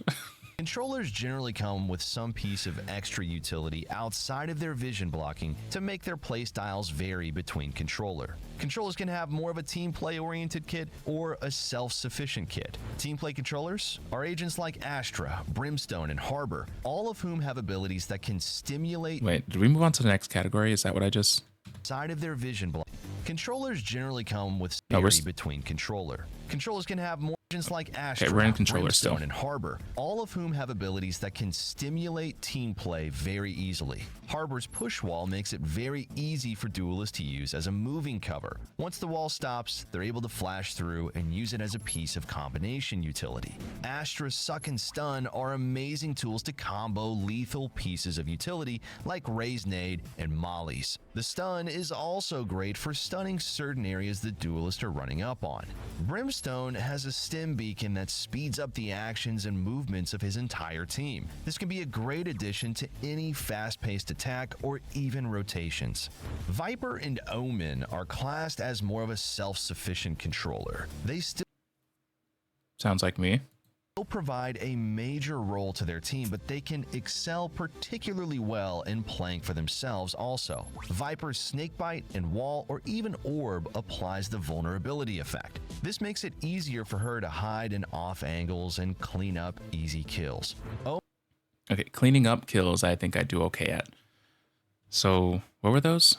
Controllers generally come with some piece of extra utility outside of their vision blocking to make their playstyles vary between controller. Controllers can have more of a team play oriented kit or a self-sufficient kit. Team play controllers are agents like Astra, Brimstone, and Harbor, all of whom have abilities that can stimulate. Wait, did we move on to the next category? Is that what I just? Side of their vision block. Controllers generally come with between controller. Controllers can have more agents like Astra, we're in controller Brimstone, still. and Harbor, all of whom have abilities that can stimulate team play very easily. Harbor's push wall makes it very easy for duelists to use as a moving cover. Once the wall stops, they're able to flash through and use it as a piece of combination utility. Astra's Suck and Stun are amazing tools to combo lethal pieces of utility like Raze Nade and Mollies. The stun is also great for stunning certain areas the duelists are running up on. Brimstone has a stim beacon that speeds up the actions and movements of his entire team. This can be a great addition to any fast-paced attack or even rotations. Viper and Omen are classed as more of a self-sufficient controller. They still sounds like me. provide a major role to their team, but they can excel particularly well in playing for themselves also. Viper's Snakebite and Wall or even Orb applies the vulnerability effect. This makes it easier for her to hide in off angles and clean up easy kills. Okay, cleaning up kills I think I do okay at. So, what were those?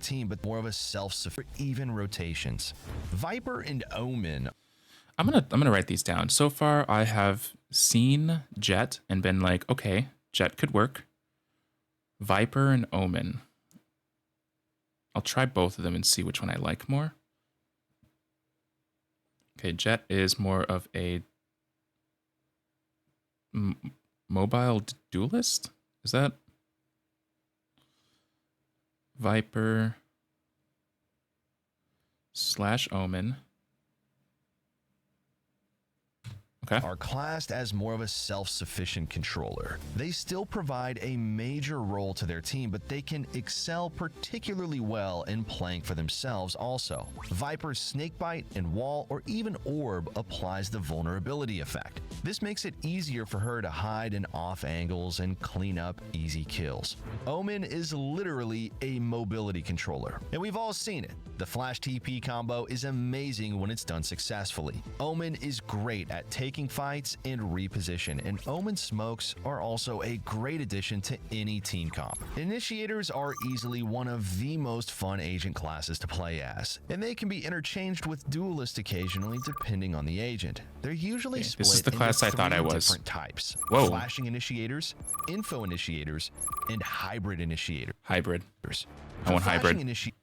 Team, but more of a self-sufficient even rotations. Viper and Omen. I'm gonna write these down. So far, I have seen Jet and been like, okay, Jet could work. Viper and Omen. I'll try both of them and see which one I like more. Okay, Jet is more of a mobile duelist? Is that? Viper / Omen. Okay. Are classed as more of a self-sufficient controller. They still provide a major role to their team, but they can excel particularly well in playing for themselves also. Viper's Snakebite and Wall or even Orb applies the vulnerability effect. This makes it easier for her to hide in off angles and clean up easy kills. Omen is literally a mobility controller, and we've all seen it. The Flash TP combo is amazing when it's done successfully. Omen is great at taking fights and reposition, and Omen smokes are also a great addition to any team comp. Initiators are easily one of the most fun agent classes to play as, and they can be interchanged with duelist occasionally depending on the agent. They're usually split this is the class I thought I was. different types. Whoa. Flashing initiators, info initiators, and hybrid initiators. Hybrid. I For want hybrid. flashing initiators,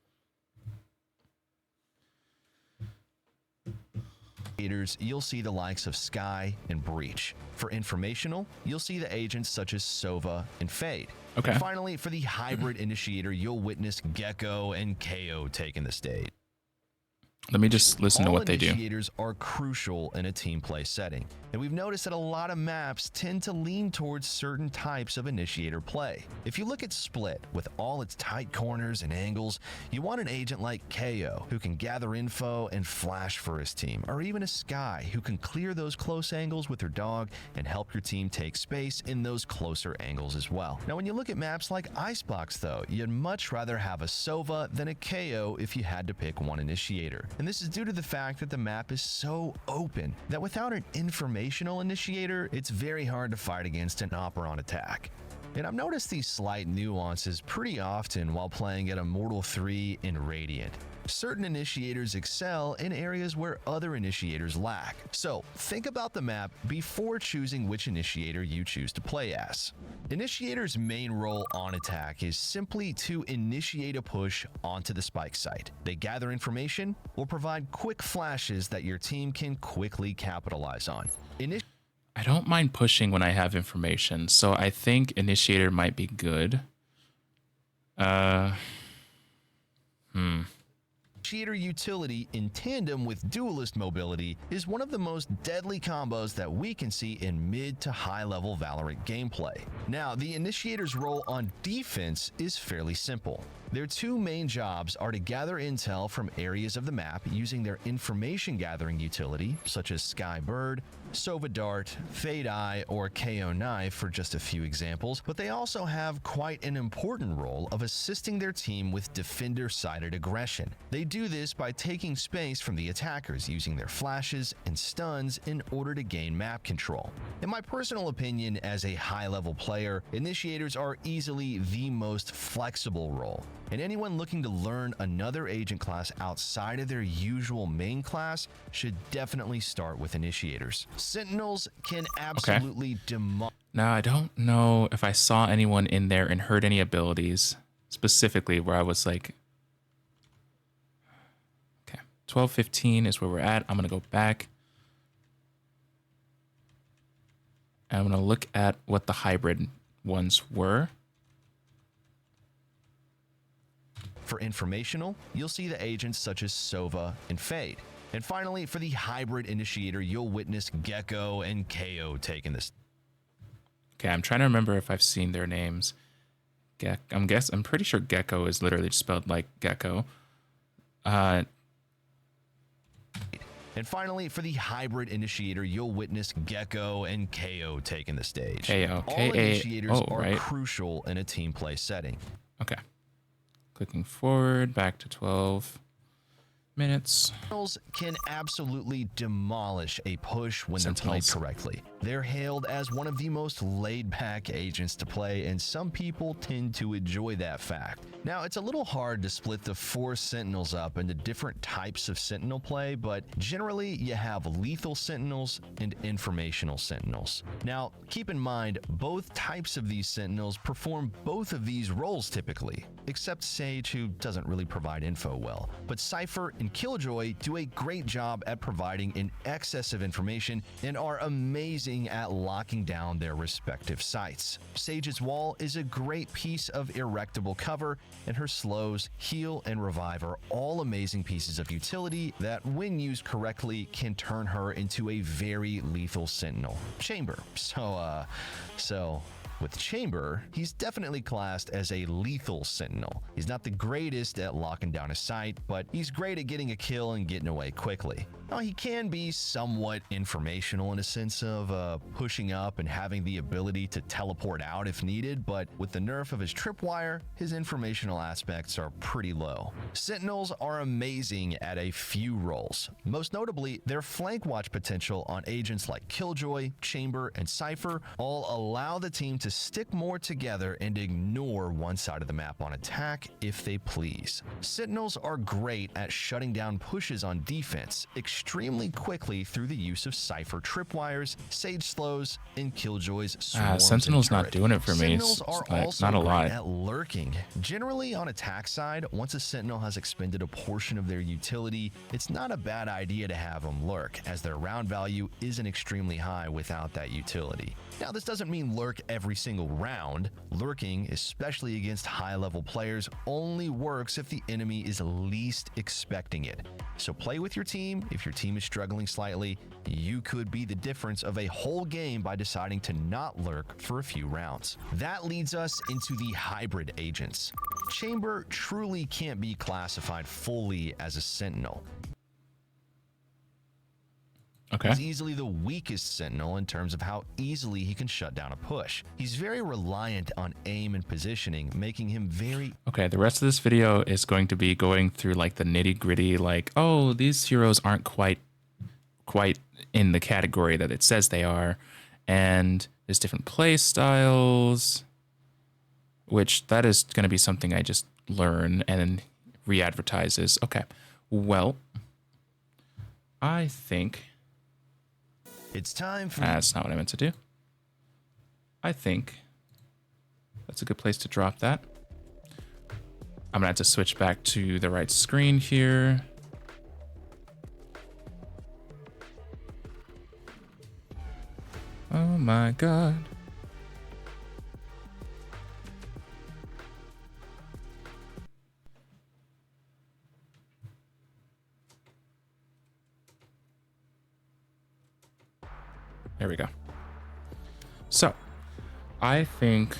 you'll see the likes of Sky and Breach. For informational, you'll see the agents such as Sova and Fade. Okay. And finally, for the hybrid initiator, you'll witness Gecko and KO taking the stage. Let me just listen to what they do. All initiators are crucial in a team play setting, and we've noticed that a lot of maps tend to lean towards certain types of initiator play. If you look at Split, with all its tight corners and angles, you want an agent like KO, who can gather info and flash for his team, or even a Sky, who can clear those close angles with her dog and help your team take space in those closer angles as well. Now, when you look at maps like Icebox, though, you'd much rather have a Sova than a KO if you had to pick one initiator. And this is due to the fact that the map is so open that without an informational initiator, it's very hard to fight against an Operon attack. And I've noticed these slight nuances pretty often while playing at Immortal 3 and Radiant. Certain initiators excel in areas where other initiators lack. So think about the map before choosing which initiator you choose to play as. Initiator's main role on attack is simply to initiate a push onto the spike site. They gather information or provide quick flashes that your team can quickly capitalize on. I don't mind pushing when I have information, so I think initiator might be good. Initiator utility in tandem with duelist mobility is one of the most deadly combos that we can see in mid to high level Valorant gameplay. Now, the initiator's role on defense is fairly simple. Their two main jobs are to gather intel from areas of the map using their information gathering utility, such as Sky Bird, Sova Dart, Fade Eye, or KO Knife for just a few examples, but they also have quite an important role of assisting their team with defender-sided aggression. They do this by taking space from the attackers using their flashes and stuns in order to gain map control. In my personal opinion, as a high-level player, initiators are easily the most flexible role, and anyone looking to learn another agent class outside of their usual main class should definitely start with initiators. Sentinels can absolutely demolish. Now, I don't know if I saw anyone in there and heard any abilities specifically where I was like, okay, 12:15 is where we're at. I'm going to go back. And I'm going to look at what the hybrid ones were. For informational, you'll see the agents such as Sova and Fade. And finally, for the hybrid initiator, you'll witness Gecko and KO taking this. Okay, I'm trying to remember if I've seen their names. I'm pretty sure Gecko is literally spelled like gecko. And finally, for the hybrid initiator, you'll witness Gecko and KO taking the stage. KO. All K-A- initiators are right. crucial in a team play setting. Okay. Clicking forward, back to 12 minutes. Sentinels can absolutely demolish a push when Sentinels. they're played correctly. They're hailed as one of the most laid-back agents to play, and some people tend to enjoy that fact. Now, it's a little hard to split the 4 Sentinels up into different types of Sentinel play, but generally you have lethal Sentinels and informational Sentinels. Now, keep in mind, both types of these Sentinels perform both of these roles typically, except Sage, who doesn't really provide info well. But Cypher and Killjoy do a great job at providing an excess of information and are amazing at locking down their respective sites. Sage's wall is a great piece of erectable cover, and her slows, heal, and revive are all amazing pieces of utility that, when used correctly, can turn her into a very lethal Sentinel. Chamber. So with Chamber, he's definitely classed as a lethal Sentinel. He's not the greatest at locking down a site, but he's great at getting a kill and getting away quickly. Now, he can be somewhat informational in a sense of pushing up and having the ability to teleport out if needed, but with the nerf of his tripwire, his informational aspects are pretty low. Sentinels are amazing at a few roles. Most notably, their flank watch potential on agents like Killjoy, Chamber, and Cypher all allow the team to stick more together and ignore one side of the map on attack if they please. Sentinels are great at shutting down pushes on defense extremely quickly through the use of Cypher tripwires, Sage slows, and Killjoy's swarms. Sentinel's and not doing it for me. Sentinels are Like, also not a great lot. at lurking. Generally, on attack side, once a Sentinel has expended a portion of their utility, it's not a bad idea to have them lurk, as their round value isn't extremely high without that utility. Now, this doesn't mean lurk every single round. Lurking, especially against high-level players, only works if the enemy is least expecting it. So play with your team. If your team is struggling slightly, you could be the difference of a whole game by deciding to not lurk for a few rounds. That leads us into the hybrid agents. Chamber truly can't be classified fully as a Sentinel. Okay. He's easily the weakest Sentinel in terms of how easily he can shut down a push. He's very reliant on aim and positioning, making him very... Okay, the rest of this video is going to be going through like the nitty-gritty, like, oh, these heroes aren't quite in the category that it says they are, and there's different play styles, which that is going to be something I just learn and re-advertises. Okay, well, I think... It's time for... That's not what I meant to do. I think that's a good place to drop that. I'm gonna have to switch back to the right screen here. Oh my God. There we go. So, I think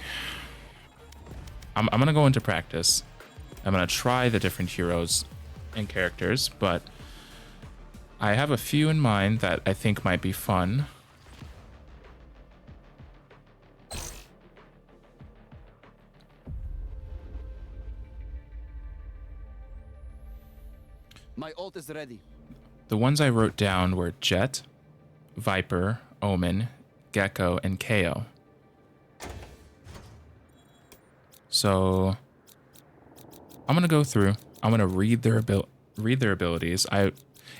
I'm going to go into practice. I'm going to try the different heroes and characters, but I have a few in mind that I think might be fun. My ult is ready. The ones I wrote down were Jet, Viper, Omen, Gecko, and KO. So I'm gonna go through. I'm gonna read their abilities.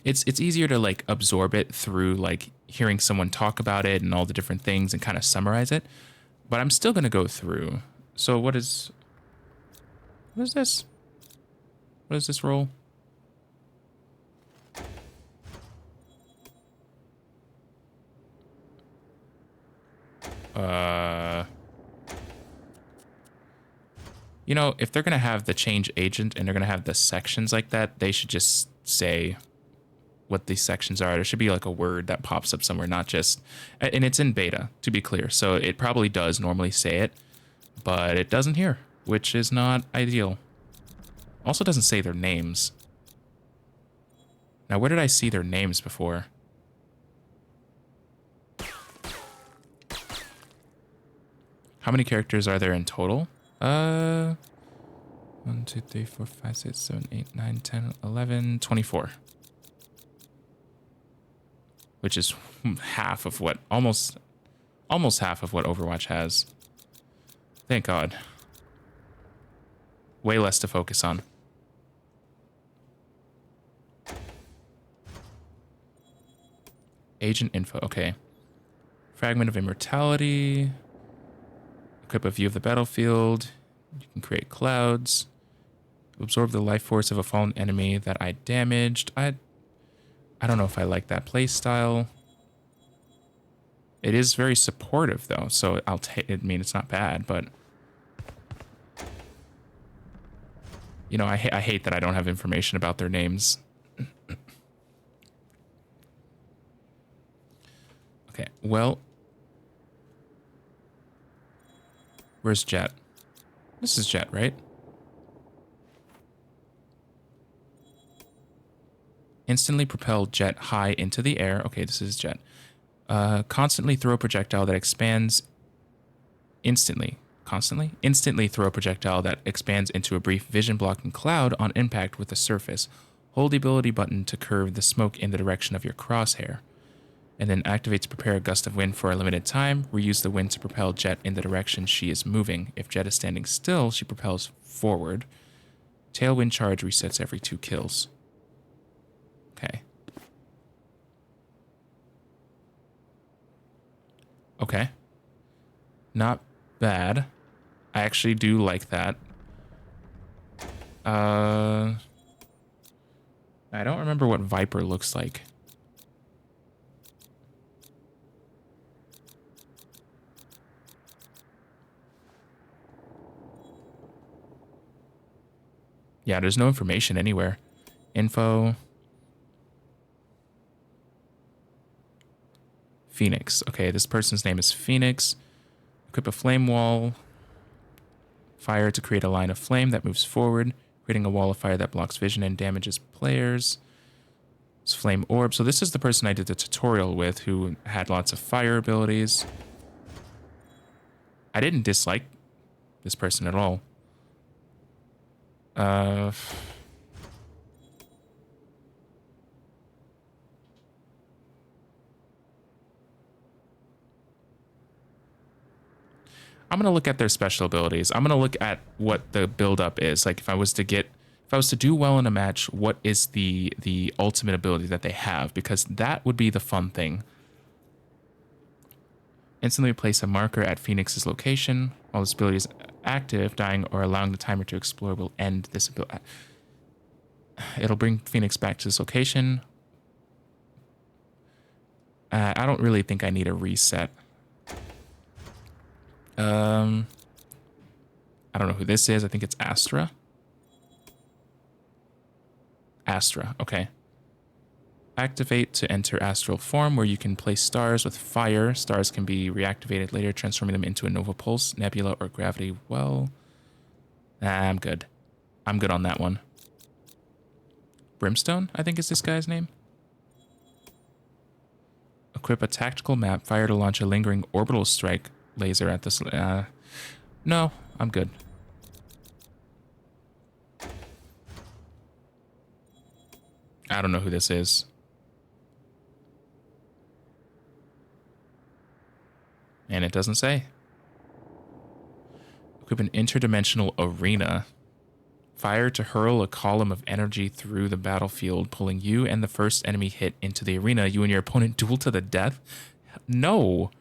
It's easier to like absorb it through like hearing someone talk about it and all the different things and kind of summarize it. But I'm still gonna go through. So what is this? What is this role? You know, if they're going to have the change agent and they're going to have the sections like that, they should just say what these sections are. There should be like a word that pops up somewhere, not just, and it's in beta, to be clear. So it probably does normally say it, but it doesn't here, which is not ideal. Also doesn't say their names. Now, where did I see their names before? How many characters are there in total? 1, 2, 3, 4, 5, 6, 7, 8, 9, 10, 11, 24. Which is half of what, almost half of what Overwatch has. Thank God. Way less to focus on. Agent info, okay. Fragment of immortality. Equip a view of the battlefield. You can create clouds. Absorb the life force of a fallen enemy that I damaged. I don't know if I like that play style. It is very supportive though, so I'll take. I mean, it's not bad, but you know, I hate that I don't have information about their names. Okay, well, where's Jet? This is Jet, right? Instantly propel Jet high into the air. Okay, this is Jet. Constantly throw a projectile that expands instantly. Instantly throw a projectile that expands into a brief vision blocking cloud on impact with the surface. Hold the ability button to curve the smoke in the direction of your crosshair. And then activate to prepare a gust of wind for a limited time. Reuse the wind to propel Jet in the direction she is moving. If Jet is standing still, she propels forward. Tailwind charge resets every 2 kills. Okay. Okay. Not bad. I actually do like that. I don't remember what Viper looks like. Yeah, there's no information anywhere. Info. Phoenix. Okay, this person's name is Phoenix. Equip a flame wall. Fire to create a line of flame that moves forward, creating a wall of fire that blocks vision and damages players. It's flame orb. So this is the person I did the tutorial with who had lots of fire abilities. I didn't dislike this person at all. I'm going to look at their special abilities. I'm going to look at what the build-up is. Like if I was to do well in a match, what is the ultimate ability that they have? Because that would be the fun thing. Instantly place a marker at Phoenix's location. While this ability is active, dying or allowing the timer to explore will end this ability. It'll bring Phoenix back to this location. I don't really think I need a reset. I don't know who this is. I think it's Astra. Astra, okay. Activate to enter astral form, where you can place stars with fire. Stars can be reactivated later, transforming them into a nova pulse, nebula, or gravity well. I'm good. I'm good on that one. Brimstone, I think is this guy's name. Equip a tactical map. Fire to launch a lingering orbital strike laser at this. No, I'm good. I don't know who this is. And it doesn't say. Equip an interdimensional arena. Fire to hurl a column of energy through the battlefield, pulling you and the first enemy hit into the arena. You and your opponent duel to the death? No.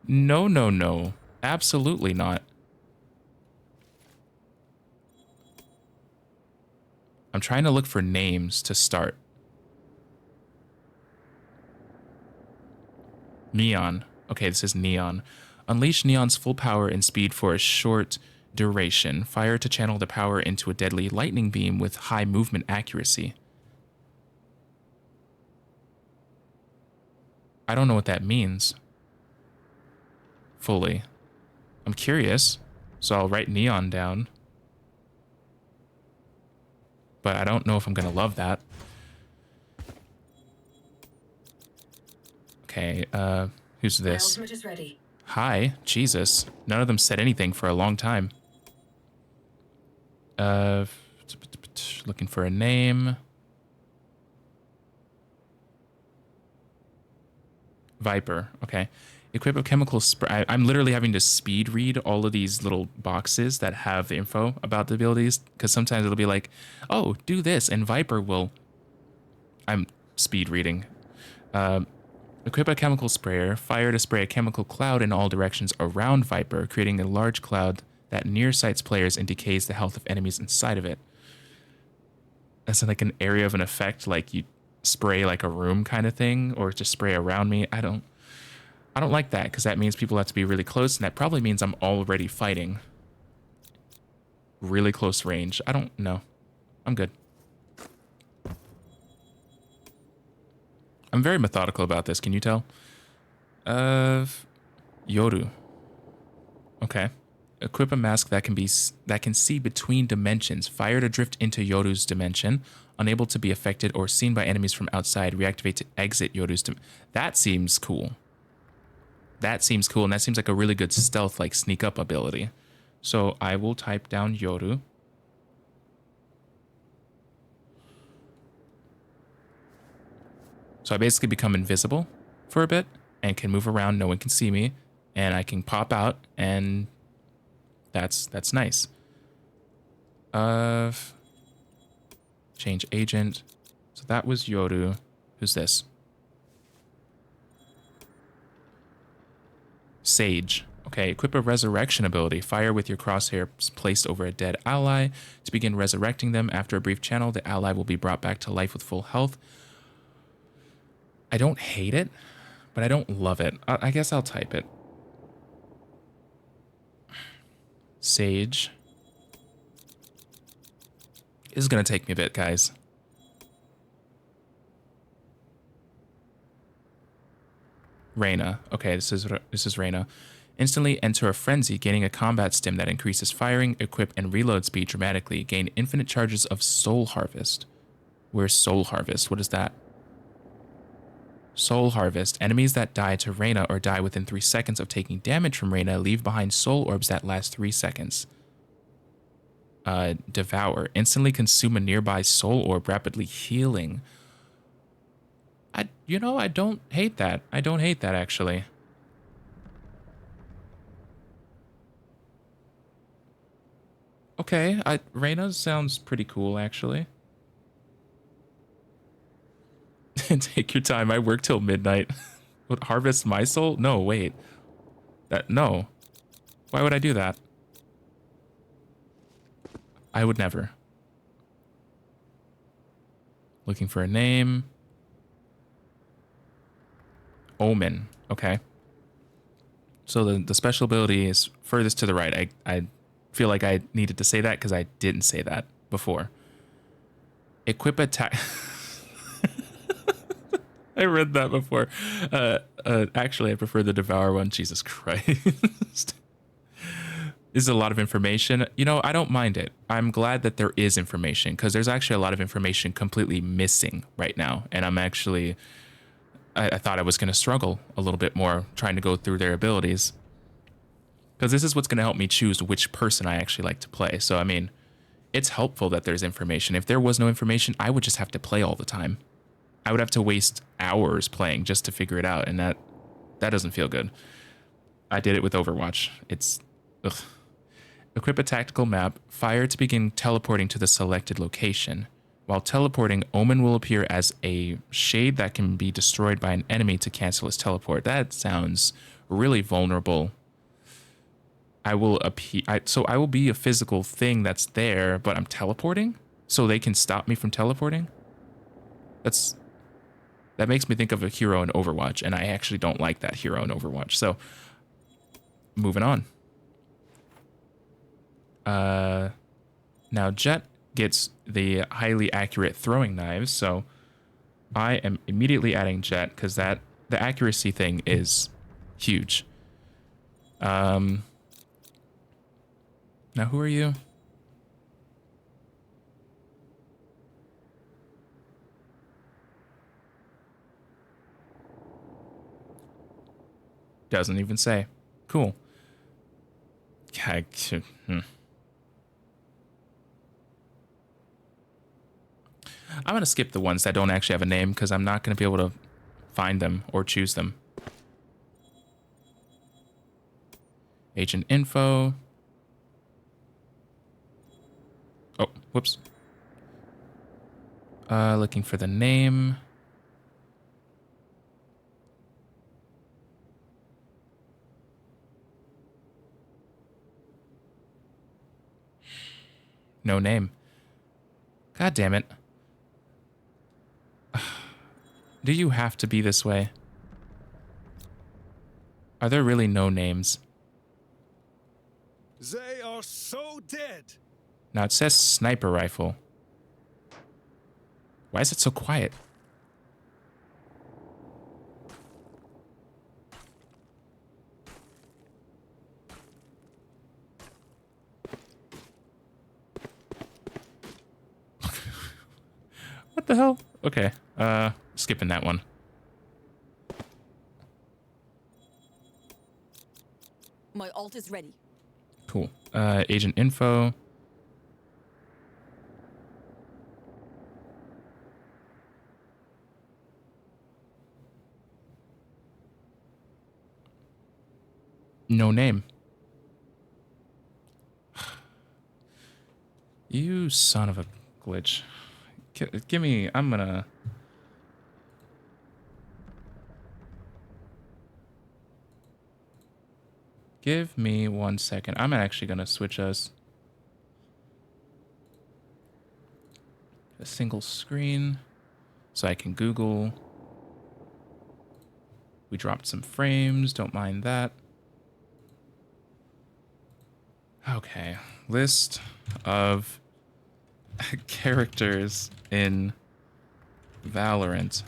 No, no, no. Absolutely not. I'm trying to look for names to start. Neon. Okay, this is Neon. Unleash Neon's full power and speed for a short duration. Fire to channel the power into a deadly lightning beam with high movement accuracy. I don't know what that means. Fully. I'm curious, so I'll write Neon down. But I don't know if I'm gonna love that. Okay, who's My this? ultimate is ready. Hi, Jesus. None of them said anything for a long time. Looking for a name. Viper. Okay. Equip a chemical spray. I'm literally having to speed read all of these little boxes that have the info about the abilities, because sometimes it'll be like, oh, do this, and Viper will. I'm speed reading. Equip a chemical sprayer. Fire to spray a chemical cloud in all directions around Viper, creating a large cloud that near sights players and decays the health of enemies inside of it. That's like an area of an effect, like you spray like a room kind of thing, or just spray around me. I don't like that, because that means people have to be really close, and that probably means I'm already fighting. Really close range. I don't know. I'm good. I'm very methodical about this, can you tell? Yoru. Okay. Equip a mask that can see between dimensions. Fire to drift into Yoru's dimension. Unable to be affected or seen by enemies from outside. Reactivate to exit Yoru's dimension. That seems cool. That seems cool, and that seems like a really good stealth, like sneak up ability. So I will type down Yoru. So I basically become invisible for a bit and can move around. No one can see me, and I can pop out, and that's nice. Change agent. So that was Yoru. Who's this? Sage. Okay, equip a resurrection ability. Fire with your crosshairs placed over a dead ally. To begin resurrecting them, after a brief channel, the ally will be brought back to life with full health. I don't hate it, but I don't love it. I guess I'll type it. Sage. This is going to take me a bit, guys. Reyna. Okay, this is Reyna. Instantly enter a frenzy, gaining a combat stim that increases firing, equip, and reload speed dramatically. Gain infinite charges of Soul Harvest. Where's Soul Harvest? What is that? Soul Harvest. Enemies that die to Reyna or die within 3 seconds of taking damage from Reyna leave behind soul orbs that last 3 seconds. Devour. Instantly consume a nearby soul orb, rapidly healing. I don't hate that. I don't hate that, actually. Okay, Reyna sounds pretty cool, actually. Take your time. I work till midnight. What, harvest my soul? No, wait. No. Why would I do that? I would never. Looking for a name. Omen. Okay. So the special ability is furthest to the right. I feel like I needed to say that because I didn't say that before. Equip attack. I read that before. Actually, I prefer the Devour one. Jesus Christ. This is a lot of information. You know, I don't mind it. I'm glad that there is information, because there's actually a lot of information completely missing right now. And I'm actually... I thought I was going to struggle a little bit more trying to go through their abilities, because this is what's going to help me choose which person I actually like to play. So, I mean, it's helpful that there's information. If there was no information, I would just have to play all the time. I would have to waste hours playing just to figure it out, and that doesn't feel good. I did it with Overwatch. It's... ugh. Equip a tactical map. Fire to begin teleporting to the selected location. While teleporting, Omen will appear as a shade that can be destroyed by an enemy to cancel his teleport. That sounds really vulnerable. I will be a physical thing that's there, but I'm teleporting? So they can stop me from teleporting? That makes me think of a hero in Overwatch, and I actually don't like that hero in Overwatch. So, moving on. Now Jet gets the highly accurate throwing knives, so I am immediately adding Jet, because the accuracy thing is huge. Now who are you? Doesn't even say. Cool. Yeah, I'm going to skip the ones that don't actually have a name because I'm not going to be able to find them or choose them. Agent info. Oh, whoops. Looking for the name. No name. God damn it. Do you have to be this way? Are there really no names? They are so dead. Now it says sniper rifle. Why is it so quiet? What the hell? Okay, skipping that one. My ult is ready. Cool. Agent info. No name. You son of a glitch. Give me, I'm gonna... Give me 1 second. I'm actually gonna switch us. A single screen so I can Google. We dropped some frames, don't mind that. Okay, list of characters in Valorant.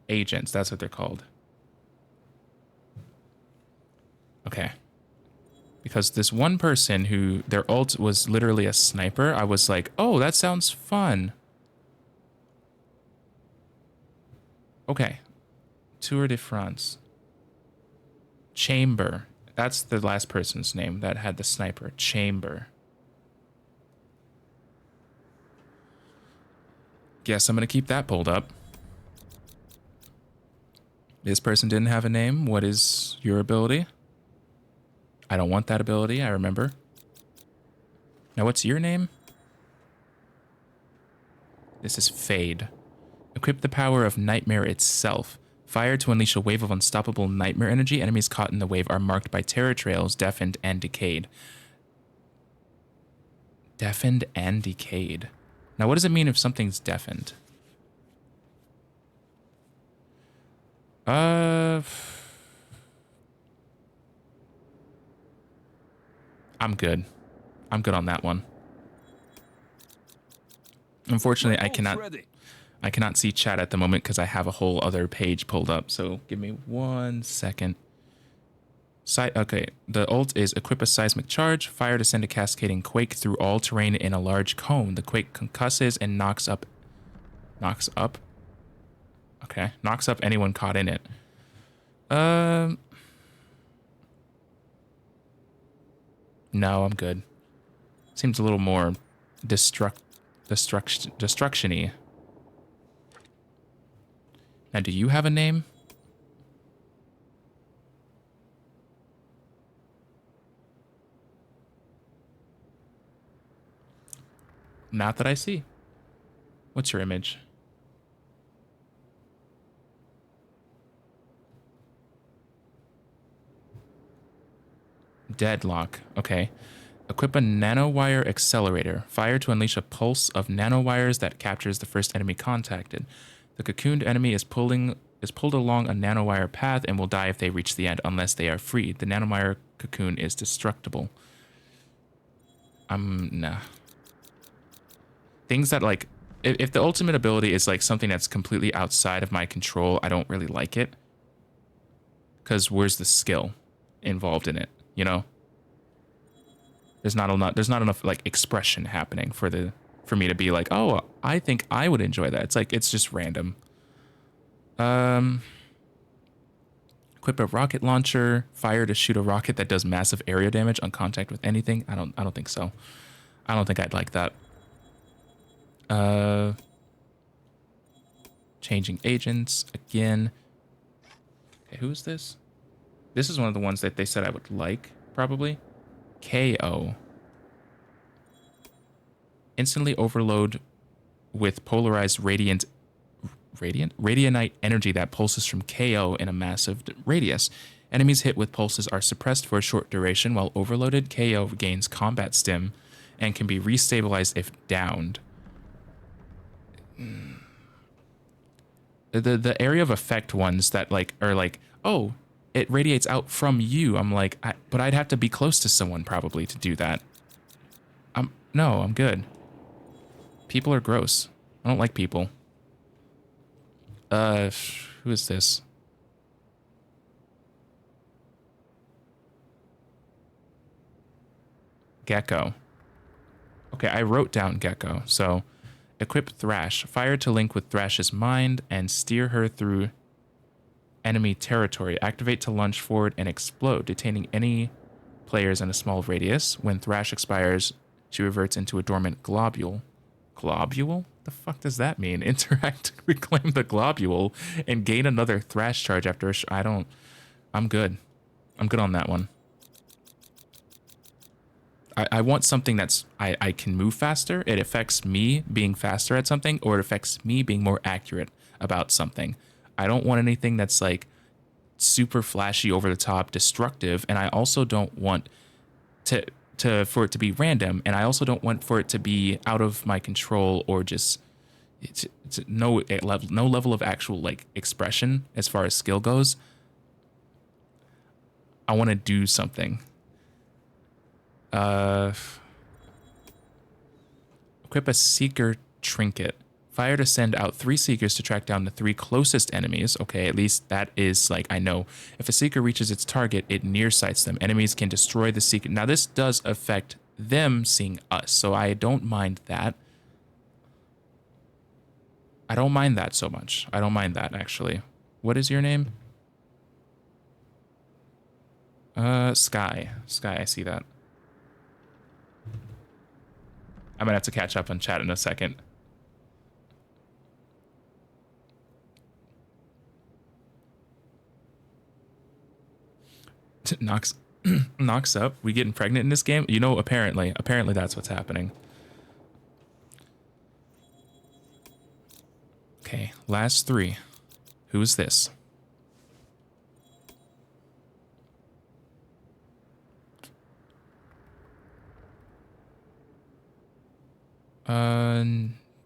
Agents, that's what they're called. Okay. Because this one person who their ult was literally a sniper, I was like, oh, that sounds fun. Okay. Tour de France. Chamber. That's the last person's name that had the sniper. Chamber. Guess I'm going to keep that pulled up. This person didn't have a name. What is your ability? I don't want that ability, I remember. Now, what's your name? This is Fade. Equip the power of Nightmare itself. Fire to unleash a wave of unstoppable nightmare energy. Enemies caught in the wave are marked by terror trails, deafened, and decayed. Deafened and decayed. Now, what does it mean if something's deafened? I'm good. I'm good on that one. Unfortunately, I cannot see chat at the moment because I have a whole other page pulled up. So give me 1 second. Okay, the ult is equip a seismic charge. Fire to send a cascading quake through all terrain in a large cone. The quake concusses and knocks up. Okay, knocks up anyone caught in it. No, I'm good. Seems a little more destruction-y. Now, do you have a name? Not that I see. What's your image? Deadlock. Okay. Equip a nanowire accelerator. Fire to unleash a pulse of nanowires that captures the first enemy contacted. The cocooned enemy is pulled along a nanowire path and will die if they reach the end unless they are freed. The nanowire cocoon is destructible. Nah. Things that like, if the ultimate ability is like something that's completely outside of my control, I don't really like it. Because where's the skill involved in it? You know, there's not enough like expression happening for me to be like, oh, I think I would enjoy that. It's like it's just random. Equip a rocket launcher. Fire to shoot a rocket that does massive area damage on contact with anything. I don't think so. I don't think I'd like that. Changing agents again. Okay, who is this? This is one of the ones that they said I would like, probably. KO. Instantly overload with polarized radianite energy that pulses from KO in a massive radius. Enemies hit with pulses are suppressed for a short duration, while overloaded KO gains combat stim and can be restabilized if downed. The area of effect ones that like are like, oh, it radiates out from you. I'm like, but I'd have to be close to someone probably to do that. No, I'm good. People are gross. I don't like people. Who is this? Gecko. Okay, I wrote down Gecko. So, equip Thrash. Fire to link with Thrash's mind and steer her through enemy territory. Activate to launch forward and explode, detaining any players in a small radius. When Thrash expires, she reverts into a dormant globule. Globule? The fuck does that mean? Interact, reclaim the globule, and gain another Thrash charge after a I'm good. I'm good on that one. I want something that's I can move faster. It affects me being faster at something, or it affects me being more accurate about something. I don't want anything that's like super flashy, over the top, destructive, and I also don't want for it to be random, and I also don't want for it to be out of my control or just it's no level of actual like expression as far as skill goes. I want to do something. Equip a Seeker Trinket. Fire to send out 3 Seekers to track down the 3 closest enemies. Okay, at least that is like, I know. If a Seeker reaches its target, it nearsights them. Enemies can destroy the Seeker. Now, this does affect them seeing us, so I don't mind that. I don't mind that so much. I don't mind that, actually. What is your name? Sky. Sky, I see that. I'm gonna have to catch up on chat in a second. Knocks up. We getting pregnant in this game? You know, apparently that's what's happening. Okay, last 3. Who is this?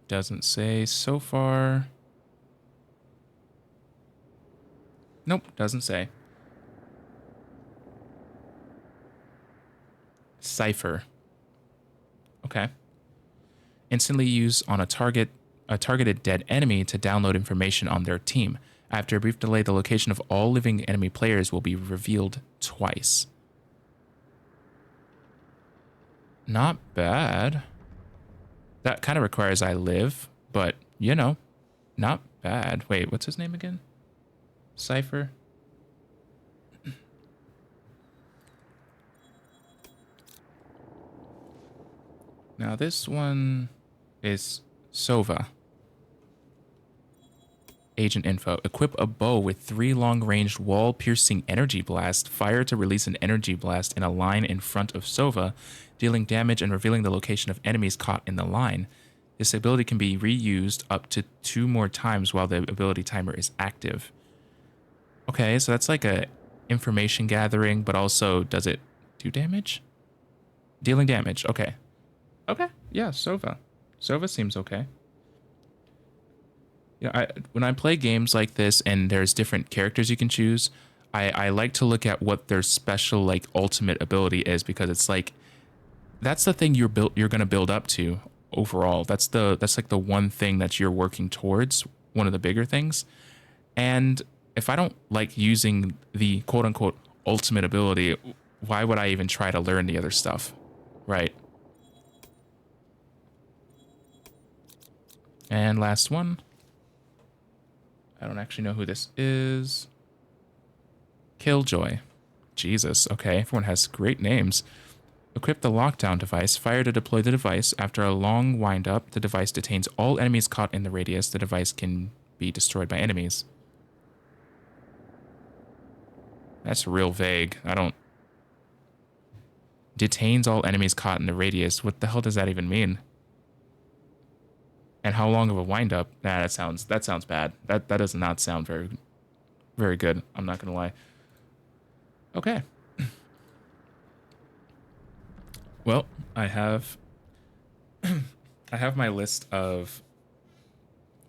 Doesn't say so far. Nope, doesn't say. Cypher. Okay. Instantly use on a targeted dead enemy to download information on their team. After a brief delay, the location of all living enemy players will be revealed twice. Not bad. That kind of requires I live, but, you know, not bad. Wait, what's his name again? Cypher? Now this one is Sova. Agent info. Equip a bow with 3 long-range wall-piercing energy blast. Fire to release an energy blast in a line in front of Sova, dealing damage and revealing the location of enemies caught in the line. This ability can be reused up to 2 more times while the ability timer is active. Okay, so that's like a information gathering, but also does it do damage? Dealing damage. Okay. Okay. Yeah, Sova. Sova seems okay. Yeah, when I play games like this and there's different characters you can choose, I like to look at what their special like ultimate ability is, because it's like that's the thing you're gonna build up to overall. That's like the one thing that you're working towards, one of the bigger things. And if I don't like using the quote unquote ultimate ability, why would I even try to learn the other stuff? Right. And last one. I don't actually know who this is. Killjoy. Jesus, okay, everyone has great names. Equip the lockdown device. Fire to deploy the device. After a long wind-up, the device detains all enemies caught in the radius. The device can be destroyed by enemies. That's real vague. I don't... Detains all enemies caught in the radius. What the hell does that even mean? And how long of a wind-up? Nah, that sounds bad. That does not sound very good. I'm not gonna lie. Okay. Well, I have my list of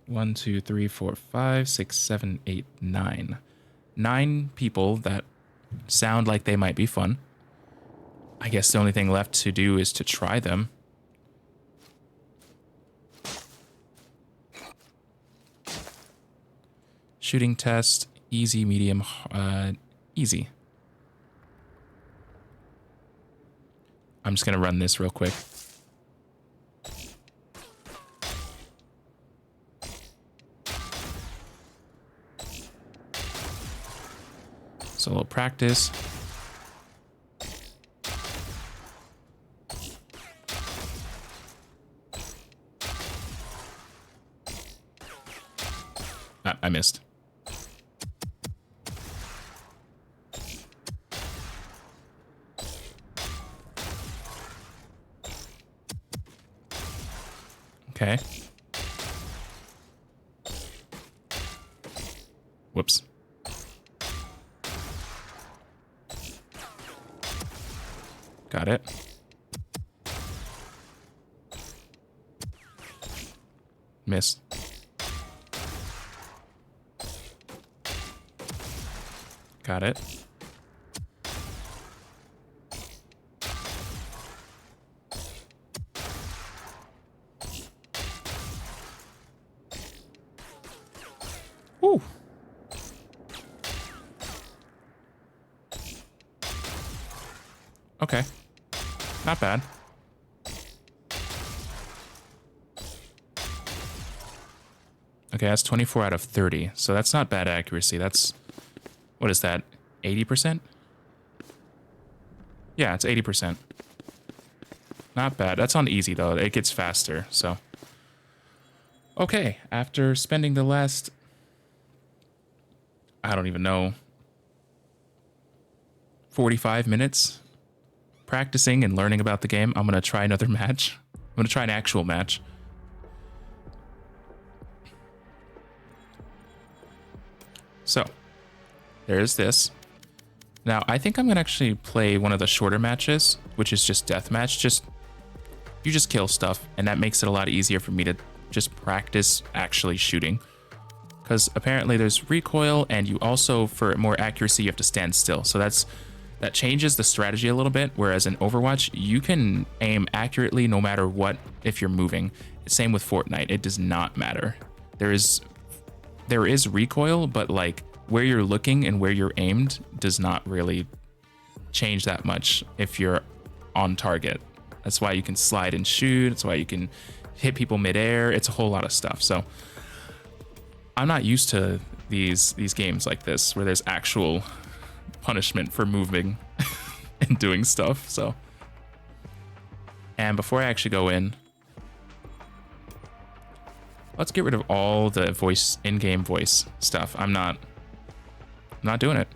1, 2, 3, 4, 5, 6, 7, 8, 9. 9 people that sound like they might be fun. I guess the only thing left to do is to try them. Shooting test, easy, medium, easy. I'm just gonna run this real quick. So a little practice. I missed. Okay. Whoops. Got it. Missed. Got it. Woo. Okay. Not bad. Okay, that's 24 out of 30. So that's not bad accuracy. That's... What is that? 80%? Yeah, it's 80%. Not bad. That's on easy, though. It gets faster, so... Okay, after spending the last... I don't even know... 45 minutes practicing and learning about the game, I'm going to try another match. I'm going to try an actual match. So, there's this. Now, I think I'm going to actually play one of the shorter matches, which is just deathmatch. You just kill stuff, and that makes it a lot easier for me to just practice actually shooting. Because apparently there's recoil, and you also, for more accuracy, you have to stand still. So that changes the strategy a little bit, whereas in Overwatch, you can aim accurately no matter what if you're moving. Same with Fortnite, it does not matter. There is recoil, but like where you're looking and where you're aimed does not really change that much if you're on target. That's why you can slide and shoot. That's why you can hit people midair. It's a whole lot of stuff. So I'm not used to these games like this where there's actual punishment for moving and doing stuff. So, and before I actually go in, let's get rid of all the in-game voice stuff. I'm not doing it.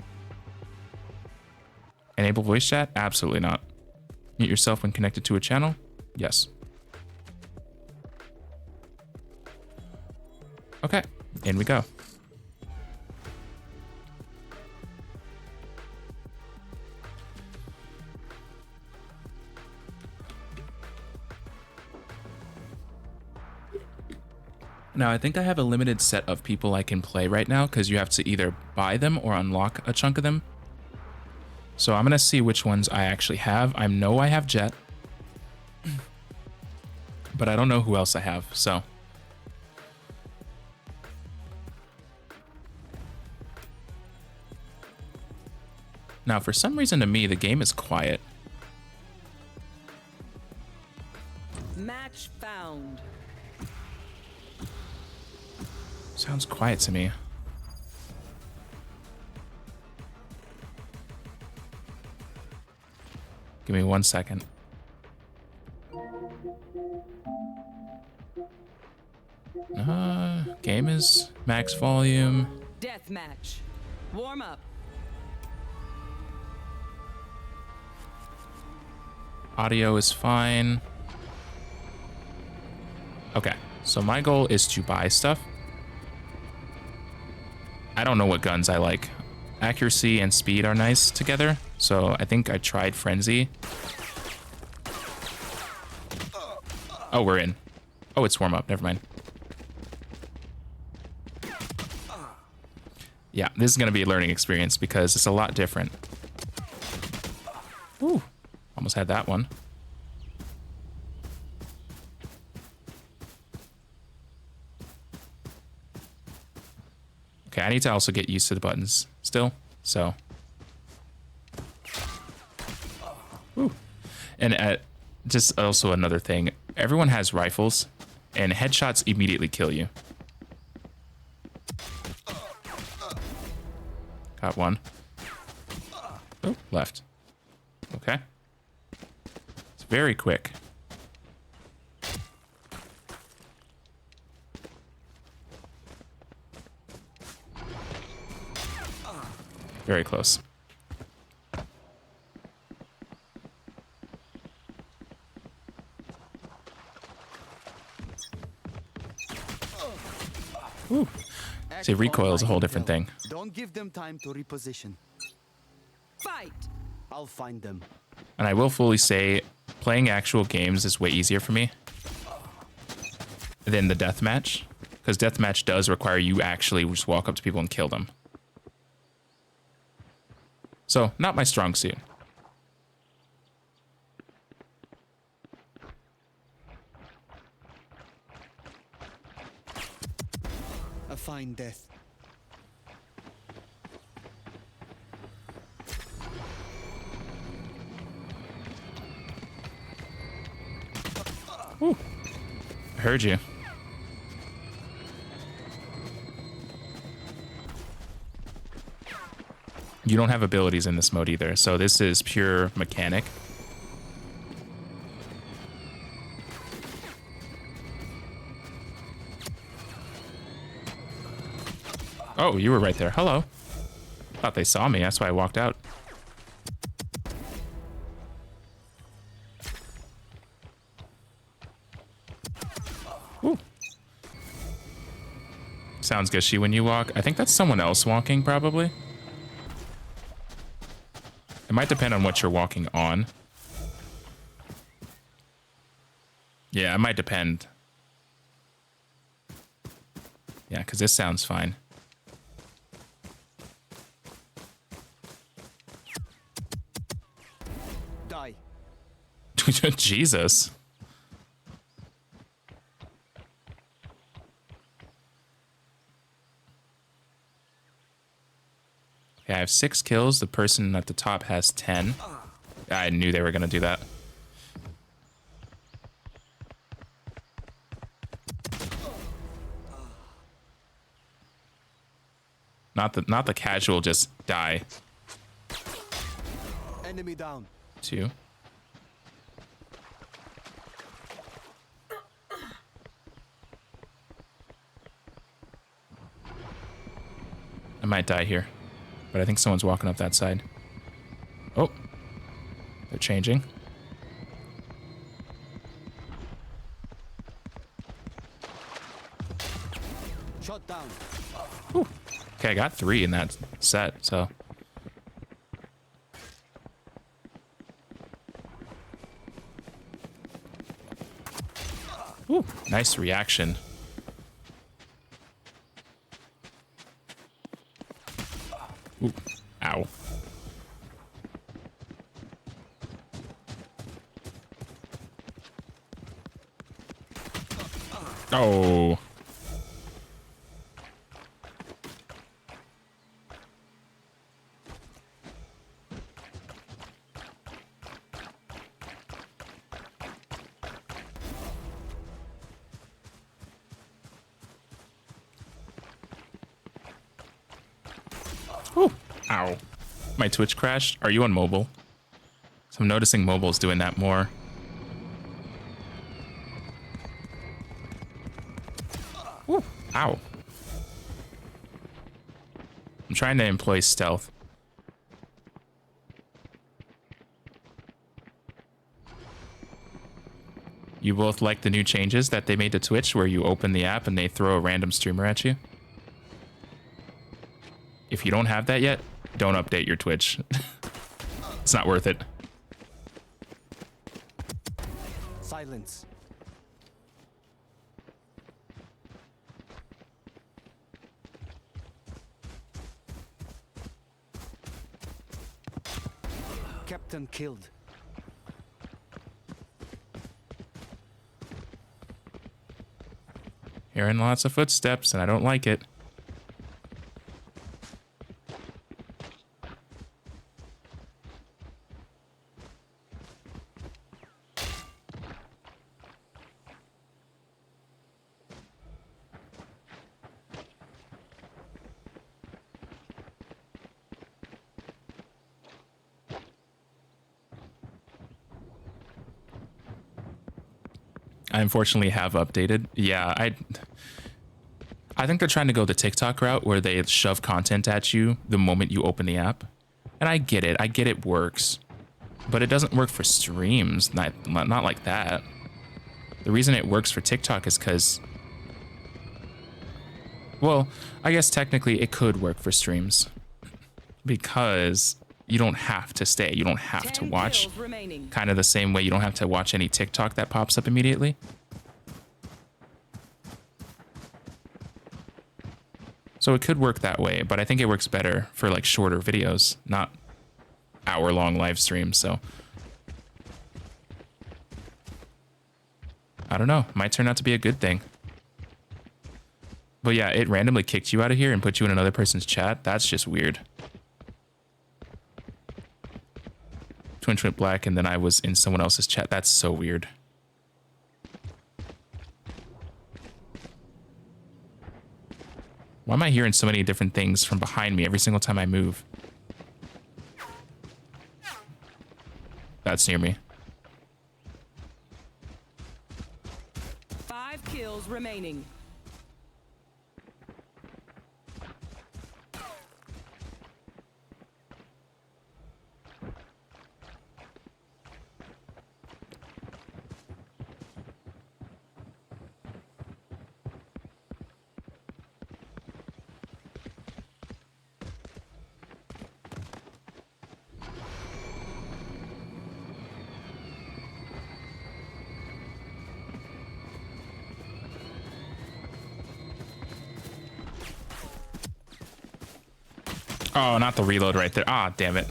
Enable voice chat? Absolutely not. Mute yourself when connected to a channel? Yes. Okay, in we go. Now, I think I have a limited set of people I can play right now because you have to either buy them or unlock a chunk of them. So I'm going to see which ones I actually have. I know I have Jet, but I don't know who else I have, so. Now, for some reason to me, the game is quiet. Match found. Sounds quiet to me. Give me 1 second. Game is max volume. Deathmatch. Warm up. Audio is fine. Okay, so my goal is to buy stuff. I don't know what guns I like. Accuracy and speed are nice together, so I think I tried Frenzy. Oh, we're in. Oh, it's warm up. Never mind. Yeah, this is going to be a learning experience because it's a lot different. Ooh, almost had that one. Okay, I need to also get used to the buttons still, so. Ooh. And just also another thing, everyone has rifles, and headshots immediately kill you. Got one. Oh, left. Okay. It's very quick. Very close. Ooh. See, recoil is a whole different thing. Don't give them time to reposition. Fight. I'll find them. And I will fully say, playing actual games is way easier for me than the deathmatch, because deathmatch does require you actually just walk up to people and kill them. So, not my strong suit. A fine death. Ooh. I heard you. You don't have abilities in this mode either, so this is pure mechanic. Oh, you were right there. Hello. Thought they saw me, that's why I walked out. Ooh. Sounds gushy when you walk. I think that's someone else walking, probably. It might depend on what you're walking on. Yeah, it might depend. Yeah, because this sounds fine. Die. Jesus. Okay, I have 6 kills. The person at the top has 10. I knew they were going to do that. Not the casual just die. Enemy down. 2. I might die here, but I think someone's walking up that side. Oh, they're changing. Shot down. Ooh. Okay, I got 3 in that set, so. Ooh, nice reaction. Ooh, ow. Oh. Ooh, ow. My Twitch crashed. Are you on mobile? So I'm noticing mobile's doing that more. Ooh, ow. I'm trying to employ stealth. You both like the new changes that they made to Twitch where you open the app and they throw a random streamer at you? If you don't have that yet, don't update your Twitch. It's not worth it. Silence. Captain killed. Hearing lots of footsteps and I don't like it. I unfortunately have updated. Yeah, I think they're trying to go the TikTok route where they shove content at you the moment you open the app. And I get it. I get it works. But it doesn't work for streams. Not like that. The reason it works for TikTok is because... Well, I guess technically it could work for streams. Because you don't have to stay. You don't have to watch. Kind of the same way you don't have to watch any TikTok that pops up immediately. So it could work that way, but I think it works better for like shorter videos, not hour-long live streams, so. I don't know, might turn out to be a good thing. But yeah, it randomly kicked you out of here and put you in another person's chat. That's just weird. Twitch went black and then I was in someone else's chat. That's so weird. Why am I hearing so many different things from behind me every single time I move? That's near me. 5 kills remaining. Oh, not the reload right there. Ah, damn it.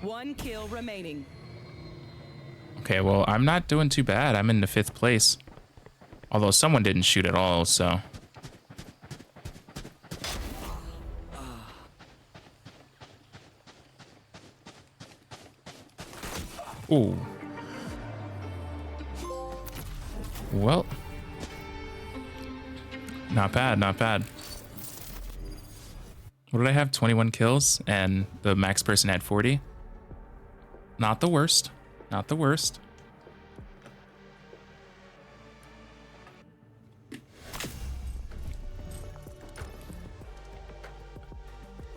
One kill remaining. Okay, well, I'm not doing too bad. I'm in the 5th place. Although someone didn't shoot at all, so. Ooh. Well. Not bad, not bad. What did I have? 21 kills, and the max person had 40. Not the worst. Not the worst.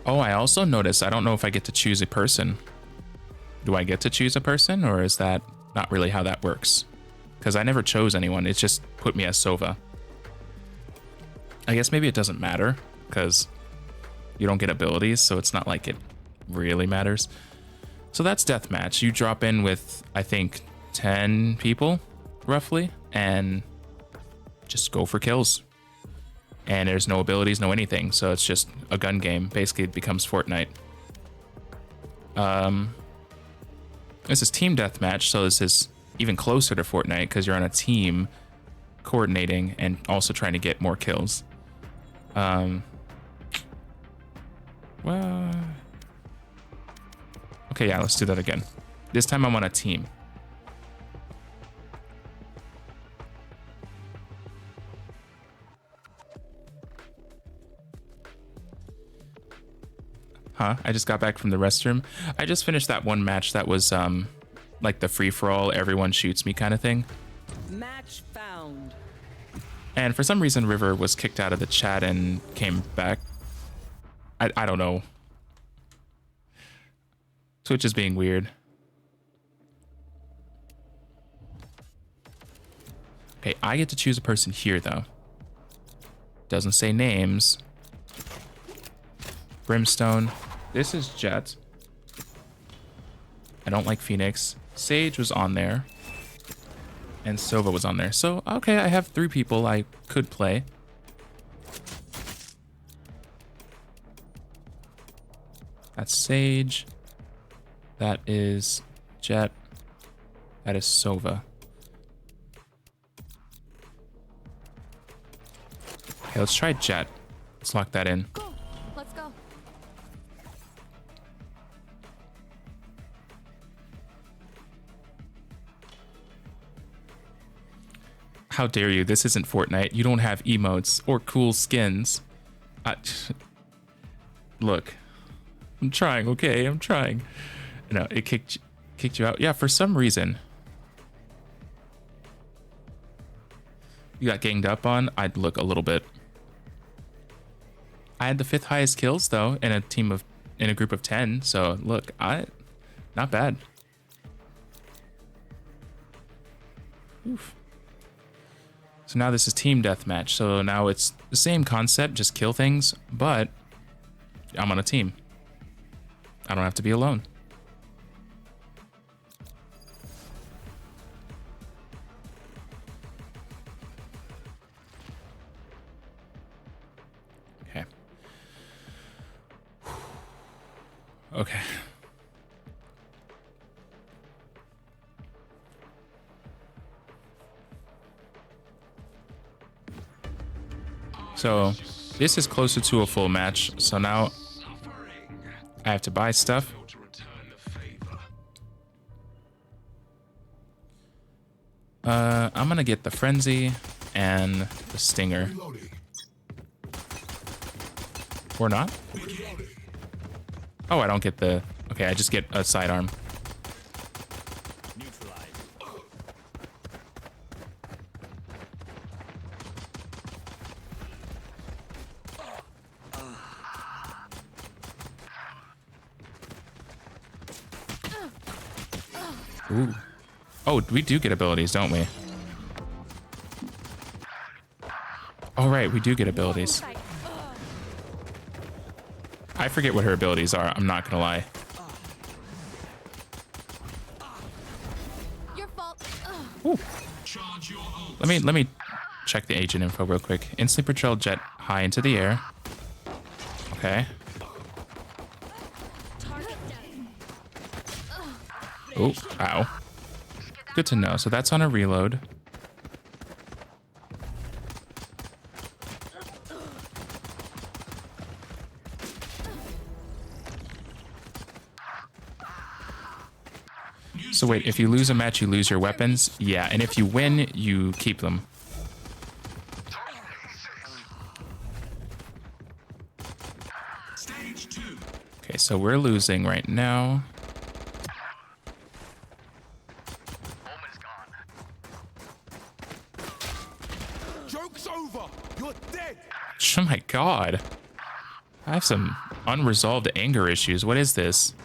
Oh, I also noticed, I don't know if I get to choose a person. Do I get to choose a person, or is that not really how that works? Because I never chose anyone. It just put me as Sova. I guess maybe it doesn't matter, because you don't get abilities, so it's not like it really matters. So that's deathmatch. You drop in with, I think, 10 people, roughly, and just go for kills. And there's no abilities, no anything, so it's just a gun game. Basically, it becomes Fortnite. This is team deathmatch, so this is even closer to Fortnite because you're on a team coordinating and also trying to get more kills. Well, okay, yeah, let's do that again. This time I'm on a team. Huh? I just got back from the restroom. I just finished that one match that was like the free-for-all, everyone shoots me kind of thing. Match found. And for some reason, River was kicked out of the chat and came back. I don't know. Twitch is being weird. Okay, I get to choose a person here, though. Doesn't say names. Brimstone. This is Jet. I don't like Phoenix. Sage was on there. And Sova was on there. So, okay, I have 3 people I could play. That's Sage. That is Jet. That is Sova. Okay, let's try Jet. Let's lock that in. Go. Let's go. How dare you? This isn't Fortnite. You don't have emotes or cool skins. Look, I'm trying, okay? I'm trying. No, it kicked you out. Yeah, for some reason. You got ganged up on? I'd look a little bit. I had the 5th highest kills though in a group of 10. So look, not bad. Oof. So now this is team deathmatch. So now it's the same concept, just kill things, but I'm on a team. I don't have to be alone. Okay. Okay. So this is closer to a full match. So now I have to buy stuff. I'm gonna get the Frenzy and the Stinger. Or not? Oh, I don't get the... Okay, I just get a sidearm. Ooh. Oh, we do get abilities, don't we? Oh, right, we do get abilities. I forget what her abilities are, I'm not gonna lie. Your fault. Ooh. Let me check the agent info real quick. Instantly patrol jet high into the air. Okay. Oh, ow. Good to know. So that's on a reload. So wait, if you lose a match, you lose your weapons? Yeah, and if you win, you keep them. Okay, so we're losing right now. Joke's over. You're dead. Oh my god. I have some unresolved anger issues. What is this?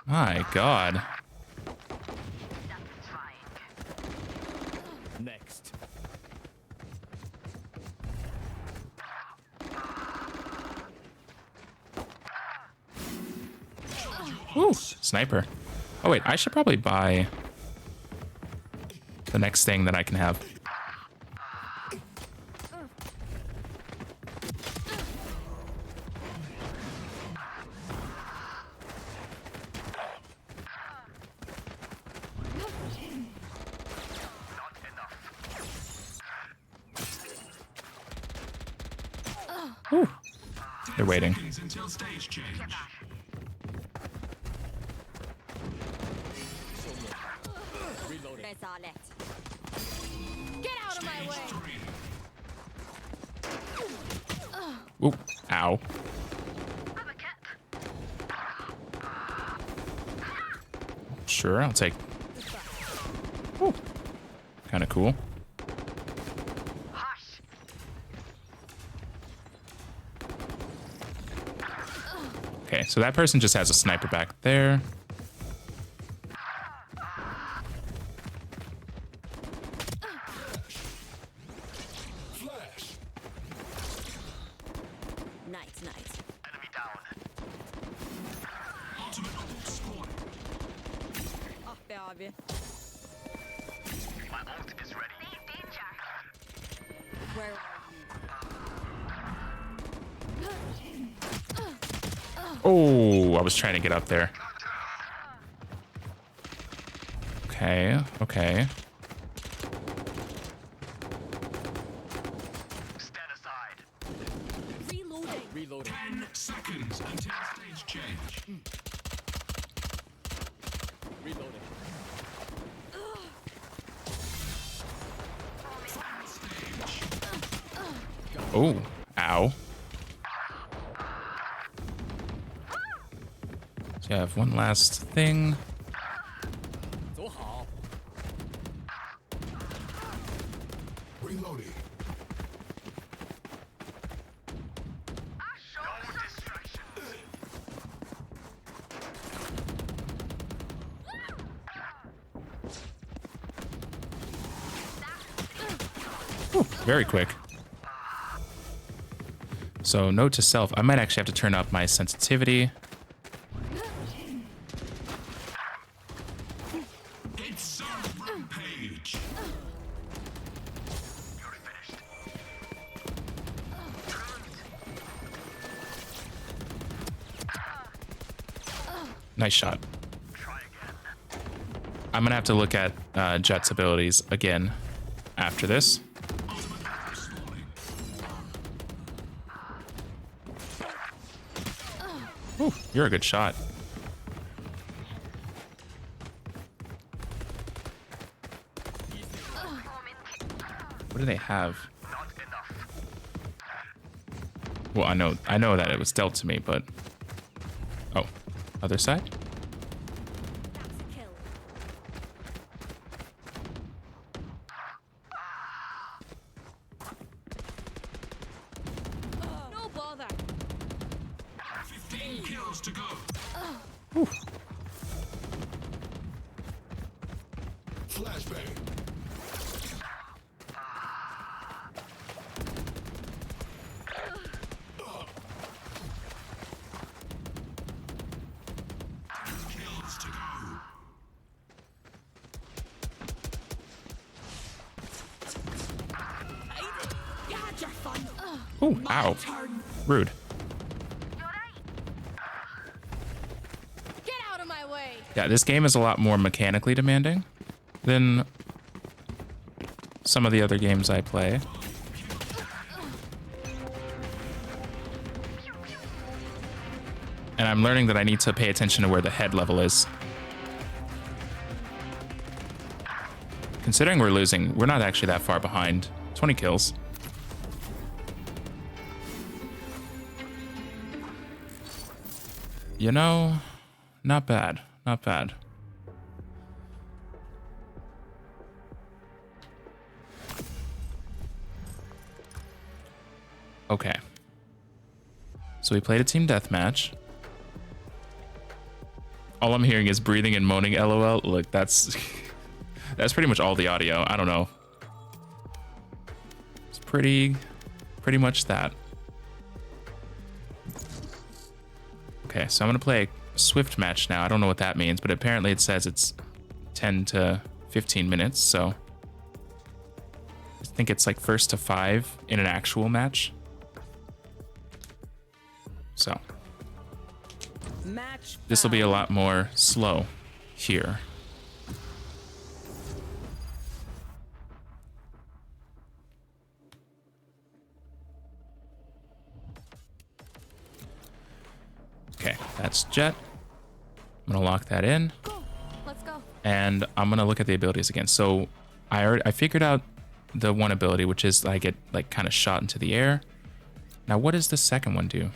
My god. Next. Ooh, sniper. Oh wait, I should probably buy the next thing that I can have. Whew. They're waiting. Get out of my way! Ooh, ow. Sure, I'll take. Kind of cool. Okay, so that person just has a sniper back there. Nice, nice. Enemy down. Ah be abi. My ult is ready. Where Oh, I was trying to get up there. Okay, okay. Stand aside. Reloading. Reloading. 10 seconds until stage change. Reloading. Oh, ow. So I have one last thing. 走好。 Reloading. No distractions. Ooh, very quick. So note to self, I might actually have to turn up my sensitivity. It's a rampage. You're finished. Nice shot. Try again. I'm gonna have to look at Jet's abilities again after this. Ooh, you're a good shot. What do they have? Not enough. Well, I know that it was dealt to me, but oh, other side? That's a kill. No bother. 15 kills to go. Flashbang. Kills to go. You had your fun. Ooh, ow. Rude. Get out of my way. Yeah, this game is a lot more mechanically demanding than some of the other games I play. And I'm learning that I need to pay attention to where the head level is. Considering we're losing, we're not actually that far behind. 20 kills. You know, not bad, not bad. Okay. So we played a team deathmatch. All I'm hearing is breathing and moaning, LOL. Look, that's that's pretty much all the audio. I don't know. It's pretty much that. Okay, so I'm gonna play a swift match now. I don't know what that means, but apparently it says it's 10 to 15 minutes, so I think it's like first to 5 in an actual match. So Match. this will be a lot more slow here. Okay, that's Jet. I'm gonna lock that in. Go. Let's go. And I'm gonna look at the abilities again. So I figured out the one ability, which is I get like kind of shot into the air. Now what does the second one do?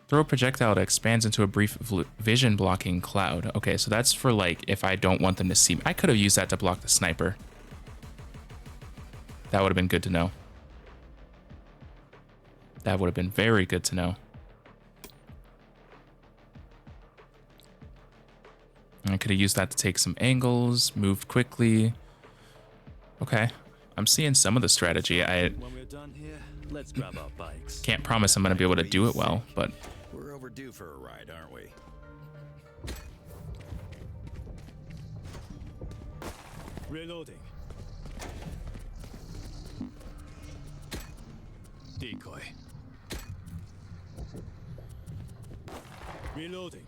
Throw a projectile that expands into a brief vision blocking cloud. Okay, so that's for like if I don't want them to see me. I could have used that to block the sniper. That would have been good to know. That would have been very good to know. I could have used that to take some angles, move quickly. Okay, I'm seeing some of the strategy. I When we're done here, let's grab our bikes. can't promise I'm going to be able to do it well, but We're overdue for a ride, aren't we? Reloading. Decoy. Reloading.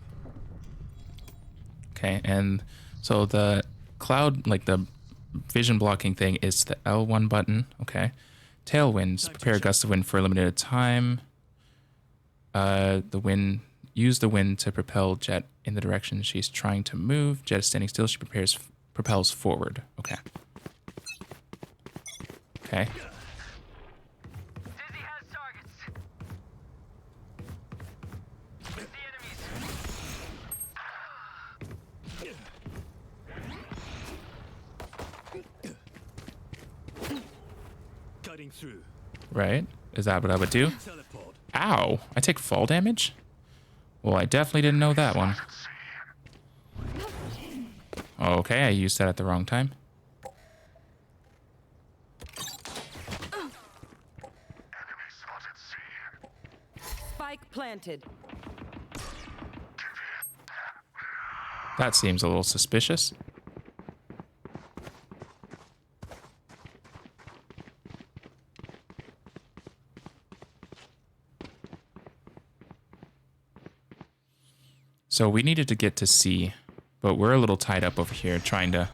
okay. And so the cloud, like the vision blocking thing, is the L1 button. Okay. Tailwinds, prepare a gust of wind for a limited time. The wind, use the wind to propel Jet in the direction she's trying to move. Jet is standing still. She propels forward. Okay. Okay. Dizzy has targets. The enemies. Cutting through. Right. Is that what I would do? Teleport. Ow. I take fall damage? Well, I definitely didn't know that one. Okay, I used that at the wrong time. Spike planted. That seems a little suspicious. So we needed to get to C, but we're a little tied up over here trying to